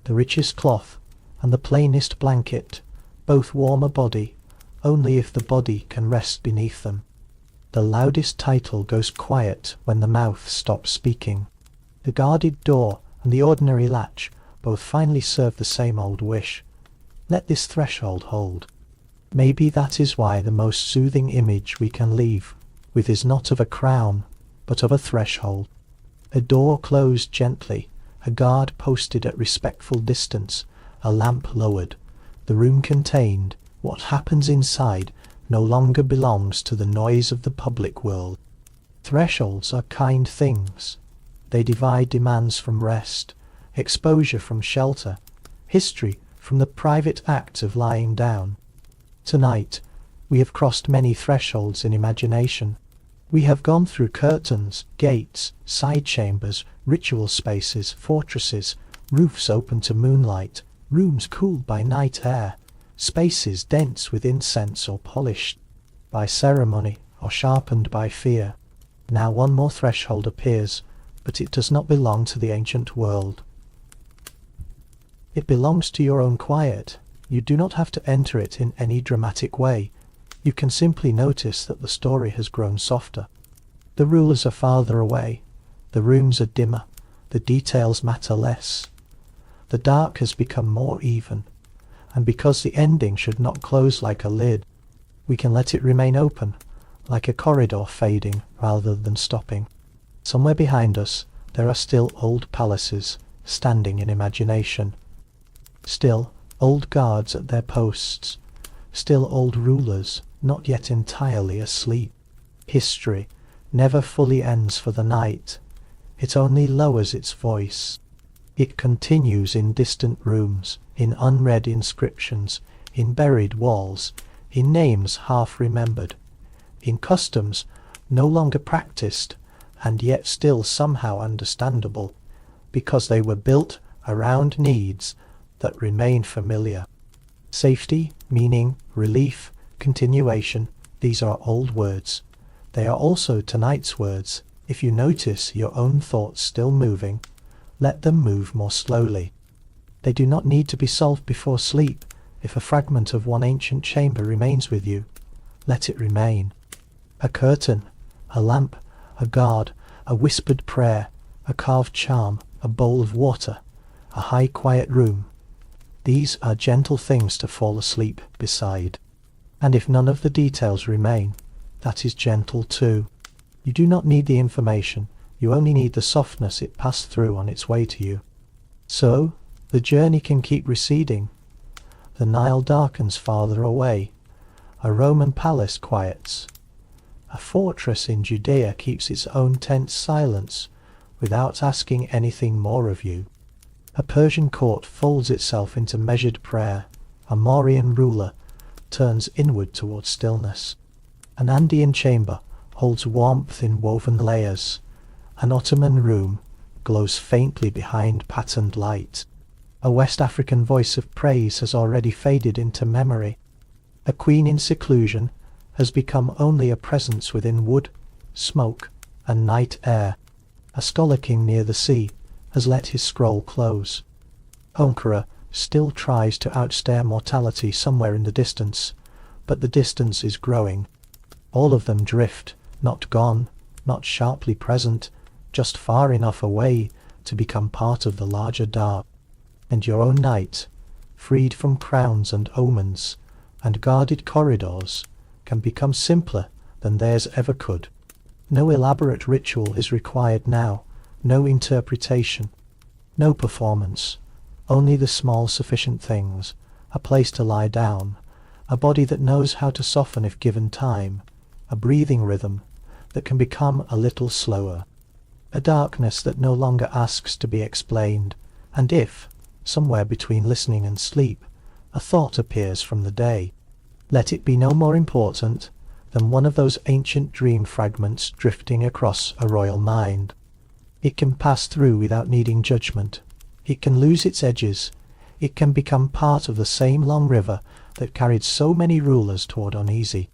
The richest cloth and the plainest blanket both warm a body, only if the body can rest beneath them. The loudest title goes quiet when the mouth stops speaking. The guarded door and the ordinary latch both finally serve the same old wish. Let this threshold hold. Maybe that is why the most soothing image we can leave with is not of a crown, but of a threshold. A door closed gently, a guard posted at respectful distance, a lamp lowered. The room contained. What happens inside no longer belongs to the noise of the public world. Thresholds are kind things. They divide demands from rest, exposure from shelter, history from the private act of lying down. Tonight, we have crossed many thresholds in imagination. We have gone through curtains, gates, side chambers, ritual spaces, fortresses, roofs open to moonlight, rooms cooled by night air, spaces dense with incense or polished by ceremony or sharpened by fear. Now one more threshold appears, but it does not belong to the ancient world. It belongs to your own quiet. You do not have to enter it in any dramatic way. You can simply notice that the story has grown softer. The rulers are farther away. The rooms are dimmer. The details matter less. The dark has become more even. And because the ending should not close like a lid, we can let it remain open, like a corridor fading rather than stopping. Somewhere behind us there are still old palaces standing in imagination. Still old guards at their posts. Still old rulers not yet entirely asleep. History never fully ends for the night. It only lowers its voice. It continues in distant rooms, in unread inscriptions, in buried walls, in names half remembered, in customs no longer practiced, and yet still somehow understandable, because they were built around needs that remain familiar. Safety, meaning, relief, continuation, these are old words. They are also tonight's words. If you notice your own thoughts still moving, let them move more slowly. They do not need to be solved before sleep. If a fragment of one ancient chamber remains with you, let it remain. A curtain, a lamp, a guard, a whispered prayer, a carved charm, a bowl of water, a high quiet room. These are gentle things to fall asleep beside. And if none of the details remain, that is gentle too. You do not need the information, you only need the softness it passed through on its way to you. So, the journey can keep receding. The Nile darkens farther away. A Roman palace quiets. A fortress in Judea keeps its own tense silence without asking anything more of you. A Persian court folds itself into measured prayer. A Mauryan ruler turns inward towards stillness. An Andean chamber holds warmth in woven layers. An Ottoman room glows faintly behind patterned light. A West African voice of praise has already faded into memory. A queen in seclusion has become only a presence within wood, smoke, and night air. A scholar king near the sea has let his scroll close. Conqueror still tries to outstare mortality somewhere in the distance, but the distance is growing. All of them drift, not gone, not sharply present, just far enough away to become part of the larger dark. And your own night, freed from crowns and omens, and guarded corridors, can become simpler than theirs ever could. No elaborate ritual is required now, no interpretation, no performance, only the small sufficient things, a place to lie down, a body that knows how to soften if given time, a breathing rhythm that can become a little slower, a darkness that no longer asks to be explained, and if, somewhere between listening and sleep, a thought appears from the day, let it be no more important than one of those ancient dream fragments drifting across a royal mind. It can pass through without needing judgment. It can lose its edges. It can become part of the same long river that carried so many rulers toward uneasy.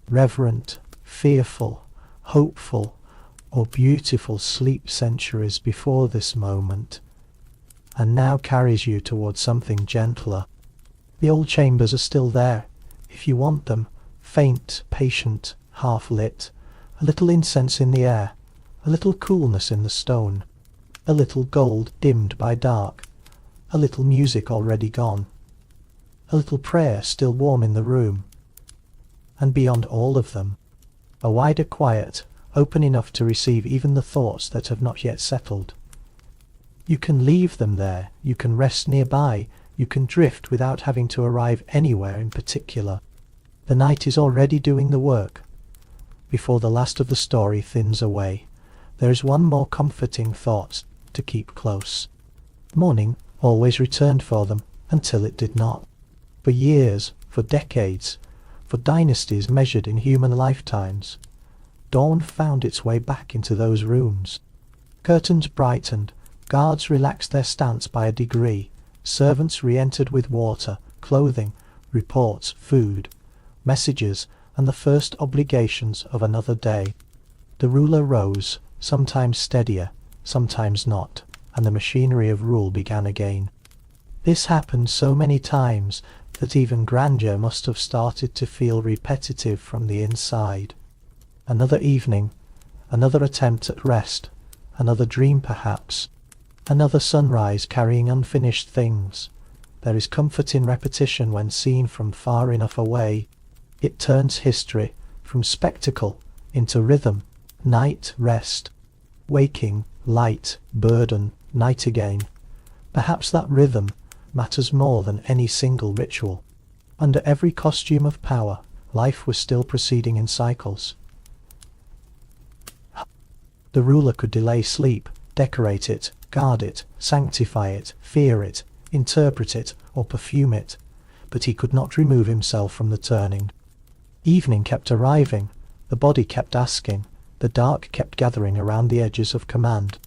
Reverent, fearful, hopeful, or beautiful sleep centuries before this moment, and now carries you towards something gentler. The old chambers are still there, if you want them, faint, patient, half-lit, a little incense in the air, a little coolness in the stone, a little gold dimmed by dark, a little music already gone, a little prayer still warm in the room, and beyond all of them, a wider quiet, open enough to receive even the thoughts that have not yet settled. You can leave them there, you can rest nearby, you can drift without having to arrive anywhere in particular. The night is already doing the work. Before the last of the story thins away, there is one more comforting thought to keep close. Morning always returned for them until it did not. For years, for decades, for dynasties measured in human lifetimes, dawn found its way back into those rooms. Curtains brightened, guards relaxed their stance by a degree, servants re-entered with water, clothing, reports, food, messages, and the first obligations of another day. The ruler rose, sometimes steadier, sometimes not, and the machinery of rule began again. This happened so many times that even grandeur must have started to feel repetitive from the inside. Another evening, another attempt at rest, another dream perhaps, another sunrise carrying unfinished things. There is comfort in repetition when seen from far enough away. It turns history from spectacle into rhythm, night, rest, waking, light, burden, night again. Perhaps that rhythm matters more than any single ritual. Under every costume of power, life was still proceeding in cycles. The ruler could delay sleep, decorate it, guard it, sanctify it, fear it, interpret it, or perfume it, but he could not remove himself from the turning. Evening kept arriving, the body kept asking, the dark kept gathering around the edges of command,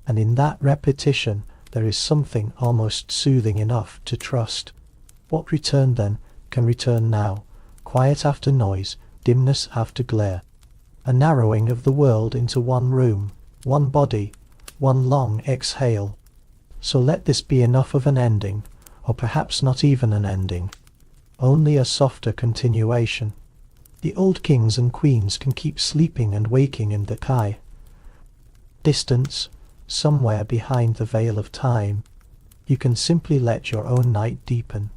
and in that repetition there is something almost soothing enough to trust. What returned then can return now, quiet after noise, dimness after glare, a narrowing of the world into one room, one body, one long exhale. So let this be enough of an ending, or perhaps not even an ending, only a softer continuation. The old kings and queens can keep sleeping and waking in the sky. Distance, somewhere behind the veil of time, you can simply let your own night deepen.